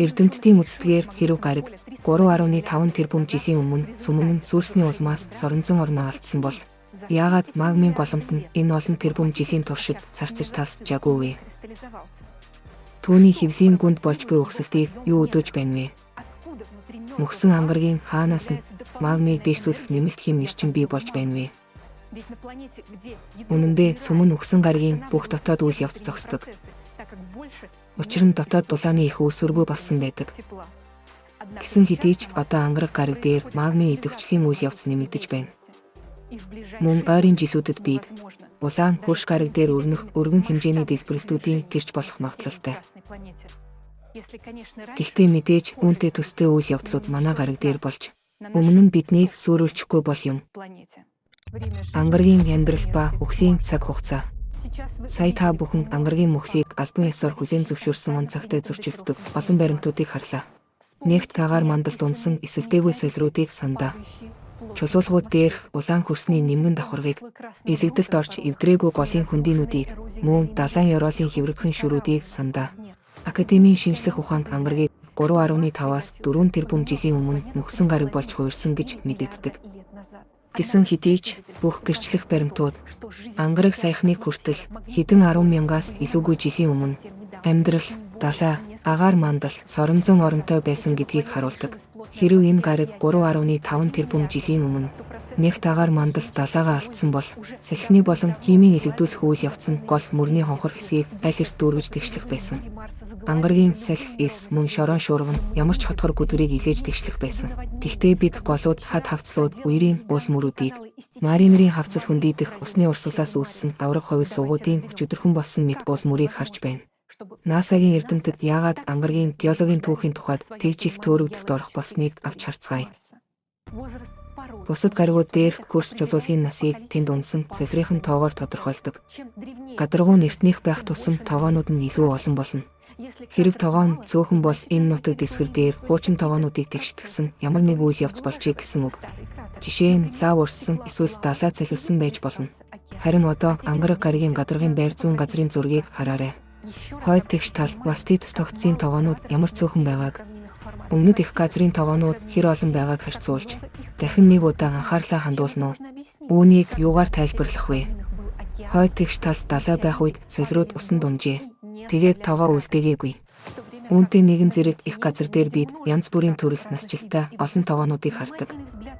S1: Эрдэмтдийн үздгээр хэрэв гараг 3.5 тэрбум жилийн өмнө цөмөн нь сүрсний улмаас соронзон орноо алдсан бол яагаад магмын голомт нь энэ олон тэрбум жилийн туршид царцж тасжаагүй вэ? Түүний хэвлийн гүнд болж буй өксөлтийг юу өдөөж байна вэ? Мөхсөн ангаргийн хаанаас нь магмыг дээшлүүлэх нэмэлт хэм эрчим бий болж байна вэ? Үнэн дээр цөмөн өгсөн гаригийн бүх дотоод үйл явц зогсдог. Учир нь дотоод дулааны их үүсвэргүй болсон байдаг. Гэсэн хэдий ч одоо ангараг гараг дээр магмын идэвхжлийн үйл явц нэмэгдэж байна. Мөн ойрын жилүүдэд бид улаан хөрш гараг дээр өрнөх өргөн хэмжээний дэлбэрэлтүүдийн гэрч болох магадлалтай. Гэхдээ мэдээж үүнтэй төстэй үйл явдлууд манай гараг дээр болж өмнө нь биднийг сүрүүлчихгүй бол юм. Ангаргийн амьдрал ба үхлийн цаг хугацаа. Сая та бүхэн ангаргийн мөхсийг албан ёсоор хүлээн зөвшөөрсөн он цагтай зөрчилддөг олон баримтуудыг харлаа. Нэгт тагаар мандалд унсан эсэлдээгүй солируудыг сандаа. Чулуулгууд дээрх улаан хөрсний нэмгэн давхаргыг, элэгдэлд орж эвдрээгүй голын хөндийнүүдийг, мөн далайн ёроолын хэврэгхэн шүрүүдийг сандаа. Академийн шинжлэх ухаанд ангаргийг 3.5-аас 4 тэрбум жилийн өмнө мөхсөн гараг болж хуурсан гэж мэдэгддэг. Гэсэн хэдий ч бүх гэрчлэх баримтууд ангараг саяхныг хүртэл хэдэн 10 мянгаас илүүгүй жилийн өмнө амьдрал, далай, агаар мандал, соронзон оронтой байсан гэдгийг харуулдаг. Хэрэв энэ гараг 3.5 тэрбум жилийн өмнө нэгт агаар мандал далайгаа алдсан бол салхины болон химийн элэгдүүлэх үйл явц нь гол мөрний хонхор хэсгийг аль эрт дүүргэж тэгшлэх байсан. Ангаргийн салхи эс мөн шорон шуурга нь ямар ч хотхор гүдвэрийг илээж тэгшлэх байсан. Гэхдээ бид голууд хад хавцлууд үерийн уул мөрүүдийг маринерийн хавцал хөндийдэх усны урсгалаас үүссэн авраг ховс сувгуудын өчигдөрхөн болсон мэт уул мөрийг харж байна. НАСА-гийн эрдэмтэд яагаад ангаргийн геологийн түүхийн тухайд тэгж их төөрөгдөлд орох болсныг авч харцгаая. Бусад гаригууд дээр хөрс чулуулгын насыг тэнд унсан солирынхын тоогоор тодорхойлдог. Гадаргуу нэртнийх байх тусам тоогоонууд нь илүү олон болно. Хэрэв тогоон цөөхөн бол энэ нутаг дэвсгэр дээр хуучин тогоонуудыг тэгштгэсэн ямар нэг үйл явц болжээ гэсэн үг. Жишээ нь лав урссан эсвэл далай цалилсан байж болно. Харин одоо ангараг гаригийн гадаргын байр зүүн газрын зургийг хараарай. Хойд тэгш тал бас Титус тогтцын тогоонууд ямар цөөхөн байгааг, өмнөд их газрын тогоонууд хэр олон байгааг харьцуулж дахин нэг удаа анхаарлаа хандуулна уу? Үүнийг юугаар тайлбарлах вэ? Хойд тэгш тал далай байх үед солируд усан дунжээ. Тэгээд тогоо үлдээгээгүй. Үүнтэй нэгэн зэрэг их газар дээр бид янз бүрийн төрөл насжилттай олон тогоонуудыг хардаг.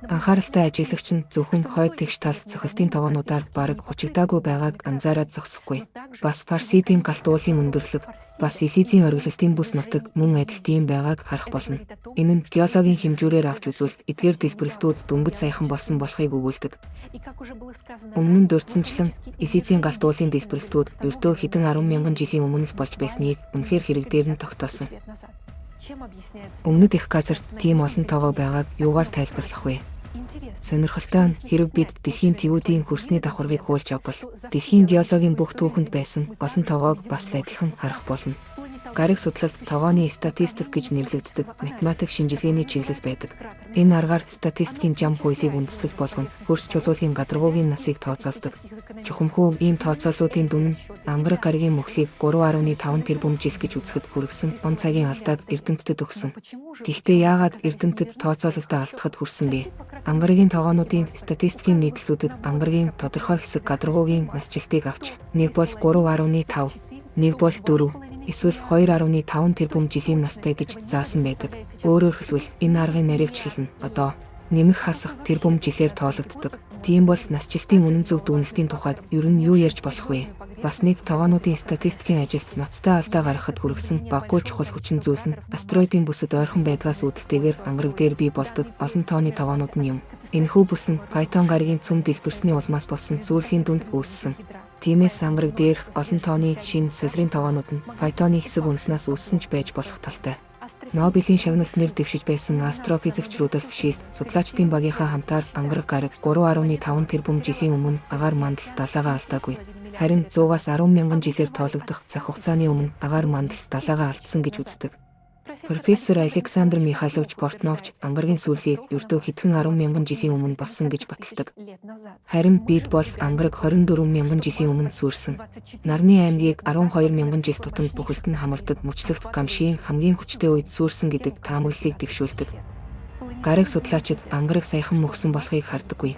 S1: Анхааралтай ажиглагч нь зөвхөн хойд тэгш тал цохилтын тогоонуудаар бараг хучигдаагүй байгааг анзаараад зогсохгүй. Бас Фарсидийн галт уулын өндөрлөг, бас Илизийн оргилолтын бүс нутаг мөн адил тийм байгааг харах болно. Энэ нь геологийн хэмжүүрээр авч үзвэл эдгээр дэлбэрэлтүүд дөнгөж саяхан болсон болохыг өгүүлдэг. Өмнө нь дурдсанчлан Илизийн галт уулын дэлбэрэлтүүд ердөө хэдэн 10,000 жилийн өмнө л болж байсныг үнэхээр хэрэг дээр нь тогтоосон. Өмнөд их газарт тийм олон тогоо байгааг юугаар тайлбарлах вэ? Сонирхолтой нь хэрэв бид дэлхийн тивүүдийн хөрсний давхаргыг хуулж авбал дэлхийн геологийн бүх түүхэнд байсан олон тогоог бас адилхан харах болно. Гариг судлалд тогооны статистик гэж нэрлэгддэг математик шинжилгээний чиглэл байдаг. Энэ аргаар статистикийн жам хуулийг үндэслэл болгон хөрс чулуулын гадаргуугийн насыг тооцоолдог. Чухамхүү ийм тооцооллуудын дүн нь ангараг гаригийн мөхлийг 3.5 тэрбум жил гэж үзэхэд хүргэсэн он цагийн алдааг эрдэмтэд өгсөн. Гэхдээ яагаад эрдэмтэд тооцоололтоо алдахад хүрсэн бэ? Ангарагийн тогоонуудын статистикийн нийтлэлүүдэд ангарагийн тодорхой хэсэг гадаргуугийн насжилтыг авч нэг бол 3.5, нэг бол 4, эсвэл 2.5 тэрбум жилийн настай гэж заасан байдаг. Өөрөөр хэлбэл энэ аргын наривчлал нь одоо нэмэх хасах тэрбум жилээр тоологддог. Тийм бол насжилтын үнэн зөв дүгнэлтийн тухайд ер нь юу ярьж болох вэ? Бас нэг тогоонуудын статистикийн ажилд ноцтой алдаа гаргахад хүргэсэн баггүй чухал хүчин зүйл нь астероидын бүсэд ойрхон байдгаас үүдэлтэйгээр ангараг дээр бий болдог олон тооны тогоонууд нь юм. Энэхүү бүс нь Python гаригийн цөм дэлбэрсний улмаас болсон сүрлийн дүнд үүссэн. Тиймээс ангараг дээрх олон тооны шинэ солирын тогоонууд нь Python-ы хэсэг үндэснээс үүссэн ч байж болох талтай. Нобелийн шагналт нэр дэвшиж байсан астрофизикч Рудольф Шилд судлаачдын багийнхаа хамтаар ангараг гараг 3.5 тэрбум жилийн өмнө агаар мандал далайгаа алдаагүй. Харин 100-аас 10,000 жилээр тоологдох цаг хугацааны өмнө агаар мандал далайгаа алдсан гэж үздэг. Профессор Александр Михайлович Портновч ангарагийн сүрлийг ердөө хэдхэн 10,000 жилийн өмнө болсон гэж баталдаг. Харин бид бол ангараг 24,000 жилийн өмнө сүрсэн. Нарны аймгийг 12,000 жил тутамд бүхэлд нь хамардаг мөчлөгт гамшийн хамгийн хүчтэй үед сүрсэн гэдэг таамаглалыг дэвшүүлдэг. Гариг судлаачид ангараг саяхан мөксөн болохыг хардаггүй.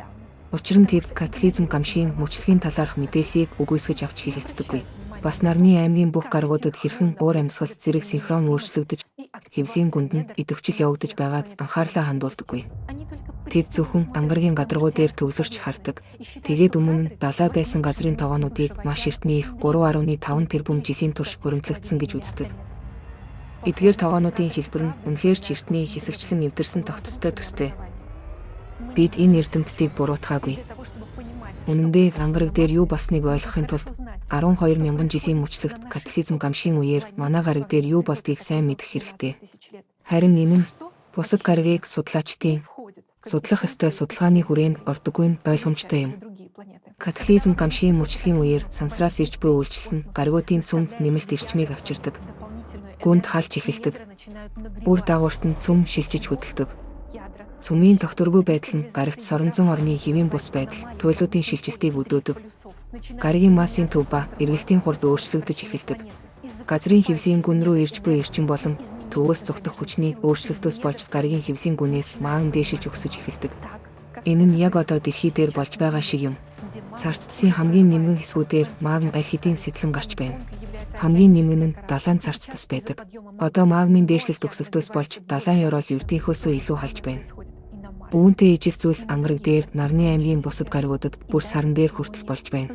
S1: Учир нь тэд катаклизм гамшийн мөчлөгийн талаарх мэдээллийг үгүйсгэж авч хэлэлцдэггүй. Бас нарны аймгийн бүх гаргуудад хэрхэн уур амьсгал зэрэг синхрон өөрчлөгдөж, хэвлийн гүнд нь идэвхжил явагдаж байгаад анхаарлаа хандуулдаггүй. Тэд зөвхөн ангарагийн гадаргуу дээр төвлөрч хардаг. Тэгээд өмнө нь далай байсан газрын тогоонуудыг маш эртний их 3.5 тэрбум жилийн турш хөрөмтлөгдсөн гэж үздэг. Эдгээр тогоонуудын хэлбэр нь үнэхээр ч эртний хэсэгчлэн эвдэрсэн тогтцтой төстэй. Бид энэ эрдэмтдийг буруутгаагүй. Үнэн дээр ангараг дээр юу болсныг ойлгохын тулд 12,000 жилийн мөчлөгт катаклизм гамшийн үеэр манай гариг дээр юу болдгийг сайн мэдэх хэрэгтэй. Харин энэ нь бусад гаригийг судлаачдын судлах ёстой судалгааны хүрээнд ордоггүй нь ойлгомжтой юм. Катаклизм гамшийн мөчлөгийн үеэр сансраас ирж буй үйлчлэл нь гаригуудын цөмд нэмэлт эрчмийг авчирдаг. Гүнд халж эхэлдэг. Үр дагаварт нь цөм шилжиж хөдөлдөг. Цөмийн тогтворгүй байдал нь гаригт соронзон орны хэвийн бус байдал, туйлуудын шилжилтийг өдөөдөг. Гаригийн массын төв ба эргэлтийн хурд өөрчлөгдөж эхэлдэг. Газрын хэвлийн гүн рүү ирж буй эрчим болон төвөөс зүгтэх хүчний өөрчлөлтөөс болж гаригийн хэвлийн гүнээс магн дээшиж өгсөж эхэлдэг. Энэ нь яг одоо дэлхий дээр болж байгаа шиг юм. Царцдсын хамгийн нэмгэн хэсгүүдээр магм аль хэдийн сэтлэн гарч байна. Хамгийн нэмгэн нь далайн царцдас байдаг. Одоо магмын дээшлэлт өгсөлтөөс болж далайн ёроол ердийнхөөсөө илүү халж байна. Үүнтэй ижил зүйлс ангараг дээр нарны аймгийн бусад гаригуудад бүр саран дээр хүртэл болж байна.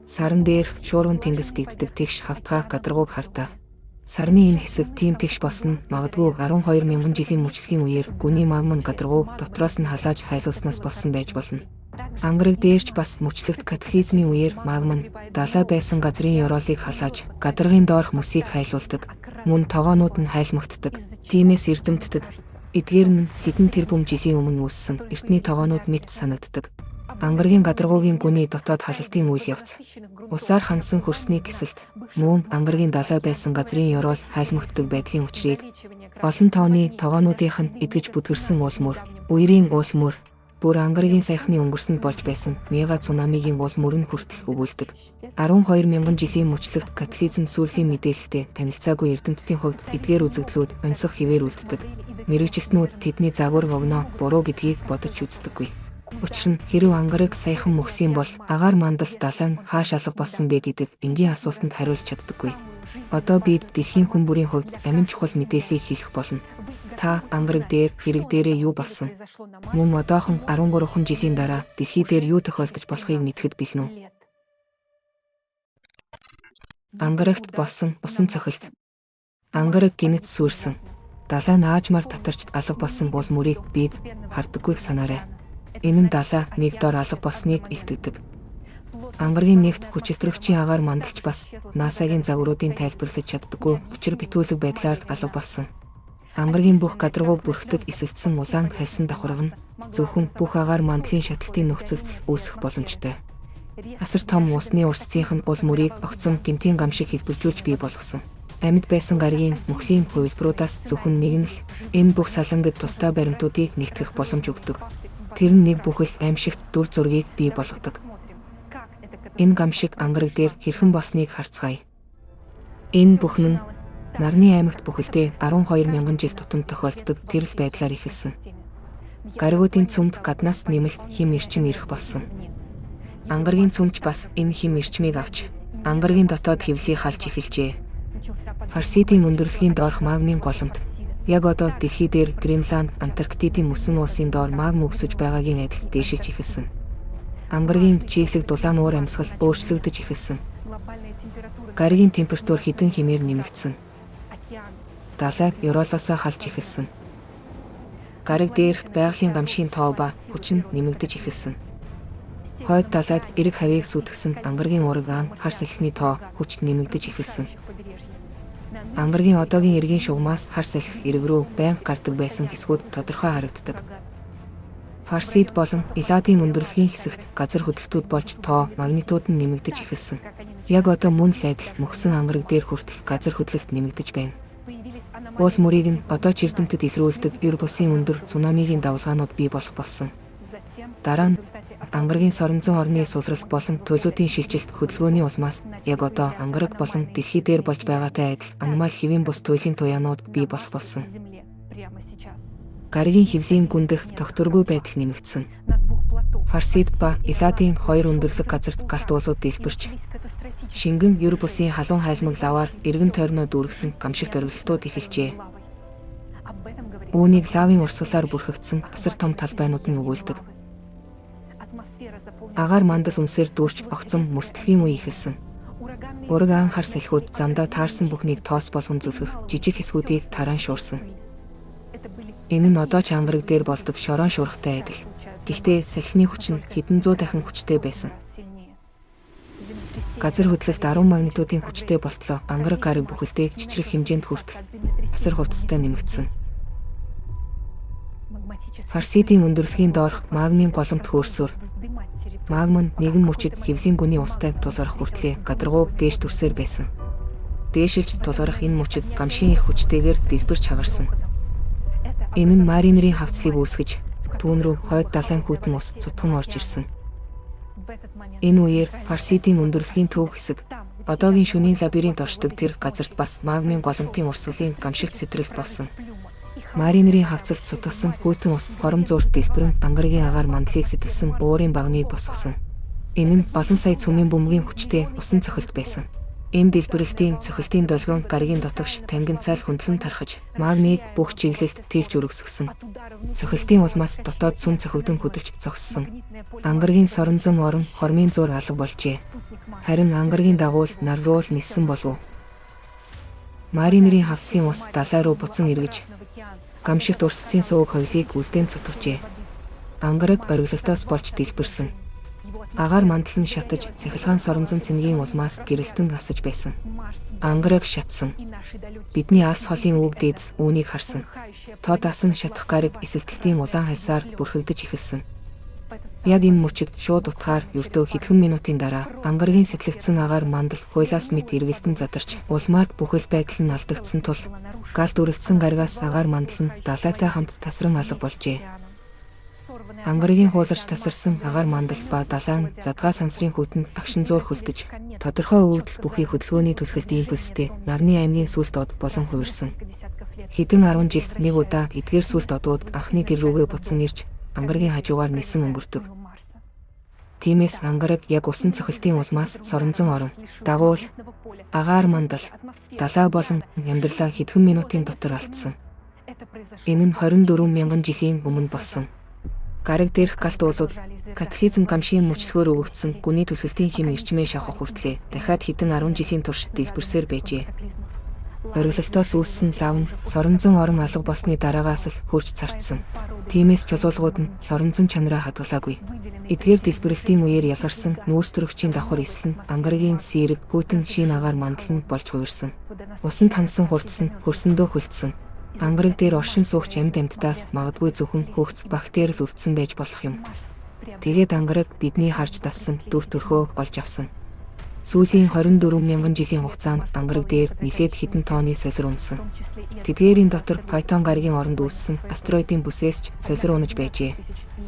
S1: Саран дээр шуурган тэнгис гэгддэг тэгш хавтгай гадаргууг хардаа. Сарны энэ хэсэг тийм тэгш болсон магадгүй 12,000 жилийн мөчлөгийн үеэр гүний магмын гадаргууг дотроос нь халааж хайлуулснаас болсон байж болно. Ангараг дээрч бас мөчлөгт катаклизмын үеэр магма нь далай байсан газрын ёроолыг халааж гадаргын доорх мөсийг хайлуулдаг. Мөн тогоонууд нь хайлмагддаг. Тиймээс эрдэмтэд эдгээр нь хэдэн тэрбум жилийн өмнө үүссэн эртний тогоонууд мэт санагддаг. Ангаргийн гадаргуугийн гүний дотоод халалтын үйл явц. Усаар хансан хөрсний кэсэлт мөн ангаргийн далай байсан газрын ёроол хайлмагддаг байдлын учрыг олон тооны тогоонуудынх нь эдгэж бүдгэрсэн уул мөр, үерийн уул мөр, бүр ангаргийн саяхны өнгөрсөнд болж байсан мега цунамигийн уул мөр нь хүртэл өгүүлдэг. 12,000 жилийн мөчлөгт католизм сүүлийн мэдээлэлтэй танилцаагүй эрдэмтдийн хувьд эдгээр үзэгдлүүд онцох хэвээр үлддэг. Мэргэжилтнүүд тэдний загвар вогноо буруу гэдгийг бодож үздэггүй. Учир нь хэрэв ангараг саяхан мөхсөн бол агаар мандас далай нь хааш алга болсон бэ гэдэг энгийн асуултанд хариулж чаддаггүй. Одоо бид дэлхийн хүн бүрийн хувьд амин чухал мэдээллийг хэлэх болно. Та ангараг дээр хэрэг дээрээ юу болсон? Мөн одоохон 13 жилийн дараа дэлхий дээр юу тохиолдож болохыг мэдхэд бэлэн үү? Ангарагт болсон усан цохилт. Ангараг гинэт сүрсэн. Далай наажмаар татарч алга болсон бол мөрийг бид хардаггүйг санаарай. Энэ нь далай нэг дор алга болсныг илтгэдэг. Ангаргийн нэгт хүчтэйгчийн агаар мандалч бас НАСА-гийн загваруудын тайлбарлаж чаддаггүй учир битүүлэг байдлаар алга болсон. Ангаргийн бүх гадаргууг бүрхдэг эсэлтсэн улаан хальсан давхарга нь зөвхөн бүх агаар мандлын шаталтын нөхцөлд үүсэх боломжтой. Асар том усны урсцынх нь уул мөрийг огцом гинтийн гам шиг хэлбэржүүлж бий болгосон. Амьд байсан гаригийн мөхлийн хувилбаруудаас зөвхөн нэг нь л энэ бүх салангид тусдаа баримтуудыг нэгтгэх боломж өгдөг. Тэр нь нэг бүхэл аимшигт дүр зургийг бий болгодог. Энэ гамшиг ангараг дээр хэрхэн босныг харцгаая. Энэ бүхэн нь Нарны аймагт бүхэлдээ 12,000 жил тутам тохиолддог тэрл байдлаар эхэлсэн. Гаригуудын цөмд гаднаас нэмэлт хим эрчим ирэх болсон. Ангаргийн цөмч бас энэ хим эрчмийг авч ангаргийн дотоод хэвлийг халж эхэлжээ. Фарсидын өндөрлөгийн доорх магмын голомт яг одоо дэлхий дээр Гренланд, Антарктидын мөсөн улсын доор магма өсөж байгаагийн адил дээшилж эхэлсэн. Ангаргийн чиглэг дулаан уур амьсгал өөрчлөгдөж эхэлсэн. Гаригийн температур хэдэн хэмээр нэмэгдсэн. Далайг ёроолоосоо халж эхэлсэн. Гариг дээрх байгалийн гамшигын тоо ба хүч нь нэмэгдэж эхэлсэн. Хойд далайд эрэг хавийг сүйтгэсэн ангаргийн ураган хар салхины тоо хүч нэмэгдэж эхэлсэн. Ангаргийн одоогийн эргийн шугамаас хар салхи эрэг рүү байнга гардаг байсан хэсгүүд тодорхой харагддаг. Фарсид болон Эладын өндөрлөгийн хэсэгт газар хөдлөлтүүд болж тоо магнитууд нь нэмэгдэж эхэлсэн. Яг одоо мөн л адил мөхсөн ангараг дээр хүртэл газар хөдлөлт нэмэгдэж байна. Уул мөрийг нь одоо ч эрдэмтэд илрүүлдэг эр бусын өндөр цунамигийн давлгаанууд бий болох болсон. Дараа нь ангаргийн соронзон орны сулралт болон төлөвийн шилжилт хөдөлгөөний улмаас яг одоо ангараг болон дэлхий дээр болж байгаатай адил аномаль хэвийн бус туйлын туяанууд бий болох болсон. Гаригийн хэвлийн гүндэх тогтворгүй байдал нэмэгдсэн. Фарсид ба Эладын хоёр өндөрлөг газарт галт уулууд дэлбэрч шингэн ер бусын халуун хайлмаг лаваар эргэн тойрноо дүүргэсэн гамшигт оргилтууд эхэлжээ. Үүнийг лавын урсгалаар бүрхэгдсэн асар том талбайнууд нь өгүүлдэг. Агаар мандас үнсээр дүүрч огцом мөсдөлгийн үе эхэлсэн. Ураган хар салхиуд замдаа таарсан бүхнийг тоос болгон зүлгэх жижиг хэсгүүдийг таран шуурсан. Энэ нь одоо ч ангараг дээр болдог шорон шуурхтай адил. Гэхдээ салхины хүч нь хэдэн зуун дахин хүчтэй байсан. Газар хөдлөлт 10 магнитудын хүчтэй болтлоо ангараг гариг бүхэлдээ жижиг хэмжээнд хүртэл асар хурдтай нэмэгдсэн. Фарсидын өндөрлөгийн доорх магмын голомт хөөрсөөр магма нь нэгэн мөчид хэвлийн гүний устай тулгарх хүртлээ гадаргууг дээш төрсөөр байсан. Дээшилж тулгарх энэ мөчид гамшигын их хүчтэйгээр дэлбэрч хагарсан. Энэ нь маринерийн хавцлыг үүсгэж түүн рүү хойд далайн хүйтэн ус цутган орж ирсэн. Энэ үеэр Фарсидын өндөрлөгийн төв хэсэг одоогийн шөнийн лабиринт оршдог тэр газарт бас магмын голомтын урсгалын гамшигт сэтрэлт болсон. Маринерийн хавцалд цутгасан хүйтэн ус хором зуурт дэлбэрэн ангаргийн агаар мандлыг сэтэлсэн уурын багныг босгосон. Энэ нь олон сая цөмийн бөмбөгийн хүчтэй усан цохилт байсан. Энэ дэлбэрэлтийн цохилтын долгион гаригийн дотогш тангин цайл хөндлөн тархаж магмыг бүх чиглэлд тэлж өргөсгсөн. Цохилтын улмаас дотоод сүм цохигдон хөдөлж зогссон. Ангаргийн соронзон орон хормын зуур алга болжээ. Харин ангаргийн дагуул нар руу л ниссэн болов. Маринерийн хавцлын ус далай руу буцан эргэж гамшигт урсцын сууг хоёлыг үлдээн цутгажээ. Ангараг оргилолтоос болж дэлбэрсэн. Агаар мандал нь шатаж цахилгаан соронзон цэнгийн улмаас гэрэлтэн асаж байсан. Ангараг шатсан. Бидний ас холын үг дээдс үүнийг харсан. Тод асан шатах гариг эсэлтэлтийн улаан хальсаар бүрхэгдэж эхэлсэн. Яг энэ мөчид шууд утгаар ердөө хэдхэн минутын дараа ангаргийн сэтлэгдсэн агаар мандал хуйлаас мэт эргэлтэн задарч улмаар бүхэл байдал нь алдагдсан тул газ дүрэлцсэн гаригаас агаар мандал нь далайтай хамт тасран алга болжээ. Ангаргийн хууларч тасарсан агаар мандал ба далайн задгаа сансрын хүйтэн агшин зуур хөлдөж тодорхой өвдөл бүхий хөдөлгөөний түлхэлт импульстэй нарны аймгийн сүлд од болон хувирсан. Хэдэн 10 жилд нэг удаа эдгээр сүлд одууд анхны гэр рүүгээ буцан ирж ангаргийн хажуугаар нисэн өнгөрдөг. Тиймээс ангараг яг усан цохилтын улмаас соронзон орон дагуул агаар мандал далай болон амьдралаа хэдхэн минутын дотор алдсан. Энэ нь 24,000 жилийн өмнө болсон. Гариг дээрх галт уулууд катехизм гамшийн мөчлөгөөр өгөгдсөн гүний түлхэлтийн хэм эрчмээ шавхах хүртлээр дахиад хэдэн 10 жилийн турш дэлбэрсээр байжээ. Оргилолтоос үүссэн лав нь соронзон орон алга болсны дараагаас л хурж царцсан. Тиймээс чулуулгууд нь соронзон чанараа хадгалаагүй. Эдгээр дэлбэрэлтийн үеэр ялгарсан нүүрс төрөгчийн давхар эсэл нь ангаргийн сэрэг хүйтэн шин агаар мандал нь болж хувирсан. Усанд хансан хурдсан хөрсөндөө хөлдсөн. Ангараг дээр оршин суугч амьтдаас магадгүй зөвхөн хөгц бактери л үлдсэн байж болох юм. Тэгээд ангараг бидний харж дассан дүр төрхөө олж авсан. Сүүлийн 24,000 жилийн хугацаанд ангараг дээр нилээд хэдэн тонны солир унсан. Тэдгээрийн дотор Файтон гаригийн оронд үүссэн астероидын бүсээс ч солир унаж байжээ.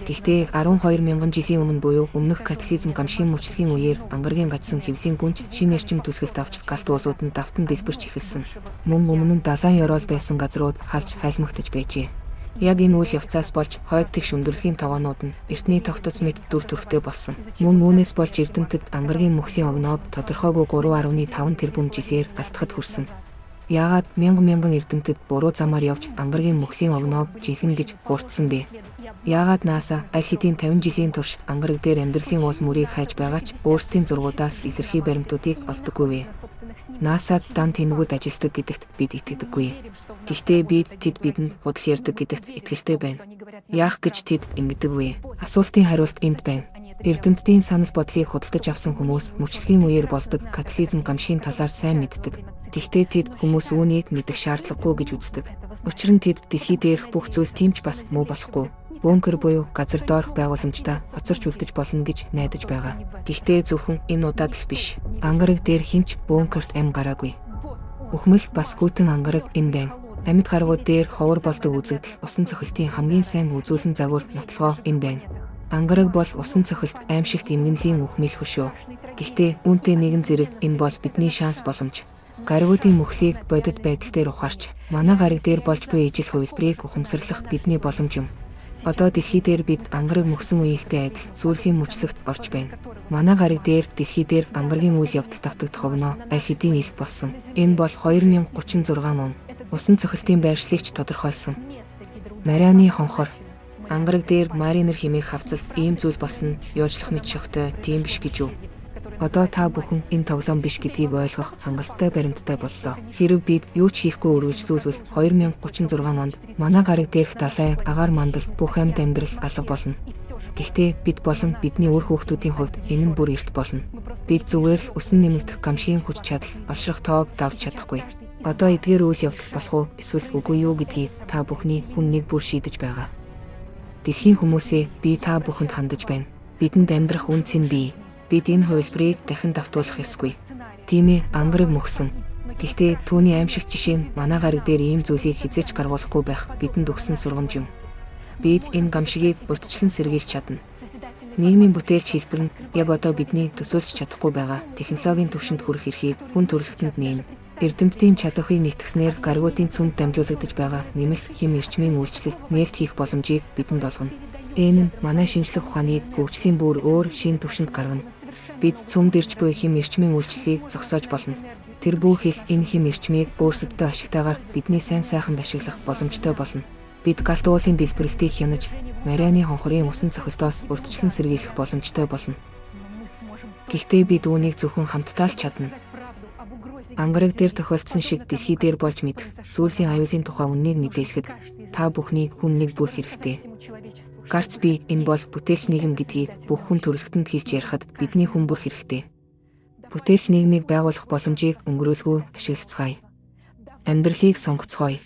S1: Гэхдээ 12,000 жилийн өмнө буюу өмнөх катехизм гамшигын мөчлөгийн үеэр ангаргийн гацсан хэвлийн гүнж шинэ эрчим түлхэлт авч галт уулууд нь давтан дэлбэрч эхэлсэн. Мөн өмнө нь далайн ёроол байсан газрууд халж хайлмагтаж байжээ. Яг энэ үйл явцаас болж хойд тэгш өндөрлөгийн тогоонууд нь эртний тогтоц мэт дүр төрхтэй болсон. Мөн үүнээс болж эрдэмтэд ангаргийн мөхсийн огноог тодорхойгүй 3.5 тэрбум жилээр алдахад хүрсэн. Яагаад мянган эрдэмтэд буруу замаар явж ангаргийн мөхсийн огноог жинхэнэ гэж хуурдсан бэ? Яагаад НАСА аль хэдийн 50 жилийн турш ангараг дээр амьдралын уул мөрийг хайж байгаа ч өөрсдийн зургуудаас илэрхий баримтуудыг олдоггүй вэ? НАСАд дан тэнгүүд ажилтдаг гэдэгт бид итгэдэггүй. Гэхдээ тэд бидэнд худал ярьдаг гэдэгт итгэлтэй байна. Яах гэж тэд ингэдэг вэ? Асуултын хариулт энд байна. Эрдэмтдийн санал бодлыг худалдаж авсан хүмүүс мөчлөгийн үеэр болдог катехизм гамшигын талаар сайн мэддэг. Гэхдээ тэд хүмүүс үүнийг мэдэх шаардлагагүй гэж үздэг. Учир нь тэд дэлхий дээрх бүх зүйл тийм ч бас муу болохгүй. Бункер буюу газар доорх байгууламжтай хоцорч үлдэж болно гэж найдаж байгаа. Гэхдээ зөвхөн энэ удаад л биш. Ангараг дээр хинч бункерт ам гараагүй. Үхмэлт бас хүйтэн ангараг энэ байна. Амьд гаргууд дээр ховор болдог үзэгдэл усан цохилтын хамгийн сайн үзүүлэн загвар нотлогоо энэ байна. Ангараг бол усан цохилт аимшигт эмгэнлийн үхмэл хөшөө. Гэхдээ үүнтэй нэгэн зэрэг энэ бол бидний шанс боломж. Гаригуудын мөхлийг бодит байдал дээр ухаарч манай гариг дээр болж буй ижил хувилбарыг ухамсарлах бидний боломж юм. Одоо дэлхий дээр бид ангараг мөхсөн үеийнхтэй адил сүрлийн мөчлөгт орж байна. Манай гариг дээр дэлхий дээр ангаргийн үйл явдал давтагдах огноо аль хэдийн илт болсон. Энэ бол 2036 он. Усан цохилтын байршлыг ч тодорхойлсон. Марианы хонхор. Ангараг дээр маринер хэмээх хавцалт ийм зүйл болсон нь юучлах мэт шогтой тийм биш гэж юу? Одоо та бүхэн энэ тоглоом биш гэдгийг ойлгох хангалттай баримттай боллоо. Хэрэв бид юу ч хийхгүй үргэлжлүүлвэл 2036 онд манай гариг дээрх далай агаар мандал бүх амьд амьдрал алга болно. Гэхдээ бид болон бидний үр хүүхдүүдийн хувьд энэ нь бүр эрт болно. Бид зүгээр л өсөн нэмэгдэх гамшигын хүч чадал орших тоог давж чадахгүй. Одоо эдгээр үйл явдал болох уу эсвэл үгүй юу гэдгийг та бүхний хүн нэг бүр шийдэж байгаа. Дэлхийн хүмүүсээ би та бүхэнд хандаж байна. Бидэнд амьдрах үнц нь бий. Бид энэ хувилбарыг дахин давтуулах ёсгүй. Тийм ээ, ангараг мөхсөн. Гэхдээ түүний аимшигт жишээ нь манай гариг дээр ийм зүйлийг хизээч гаргуулахгүй байх бидэнд өгсөн сургамж юм. Бид энэ гамшигийг урьдчилан сэргийлж чадна. Нийгмийн бүтээлч хэлбэр нь яг одоо бидний төсөөлж чадахгүй байгаа технологийн түвшинд хүрэх эрхийг хүн төрөлхтөнд нээнэ. Эрдэмтдийн чадварыг нэгтгэснээр гаригуудын цөмд дамжуулагдаж байгаа нэмэлт хэм эрчмийн үйлчлэлд нээлт хийх боломжийг бидэнд олгоно. Энэ нь манай шинжлэх ухааныг хөгжлийн бүр өөр шин түвшинд гаргана. Бид цөмд ирж буй хэм эрчмийн үйлчлэлийг зогсоож болно. Тэр бүх хэл энэ хэм эрчмийг өөрсөддөө ашигтайгаар бидний сайн сайханд ашиглах боломжтой болно. Бид галт уулын дэлбэрэлтийг хянаж, Марианы хонхорын усан цохилтоос урьдчилан сэргийлэх боломжтой болно. Гэхдээ бид үүнийг зөвхөн хамтдаа л чадна. Ангараг дээр тохиолдсон шиг дэлхий дээр болж мэдэх сүүлийн аюулын тухай үннийг мэдээлэхэд та бүхний хүн нэг бүр хэрэгтэй. Гарц би энэ бол бүтээлч нийгэм гэдгийг бүх хүн төрөлхтөнд хэлж ярихад бидний хүн бүр хэрэгтэй. Бүтээлч нийгмийг байгуулах боломжийг өнгөрөөлгүй ашиглацгаая. Амьдралыг сонгоцгоё.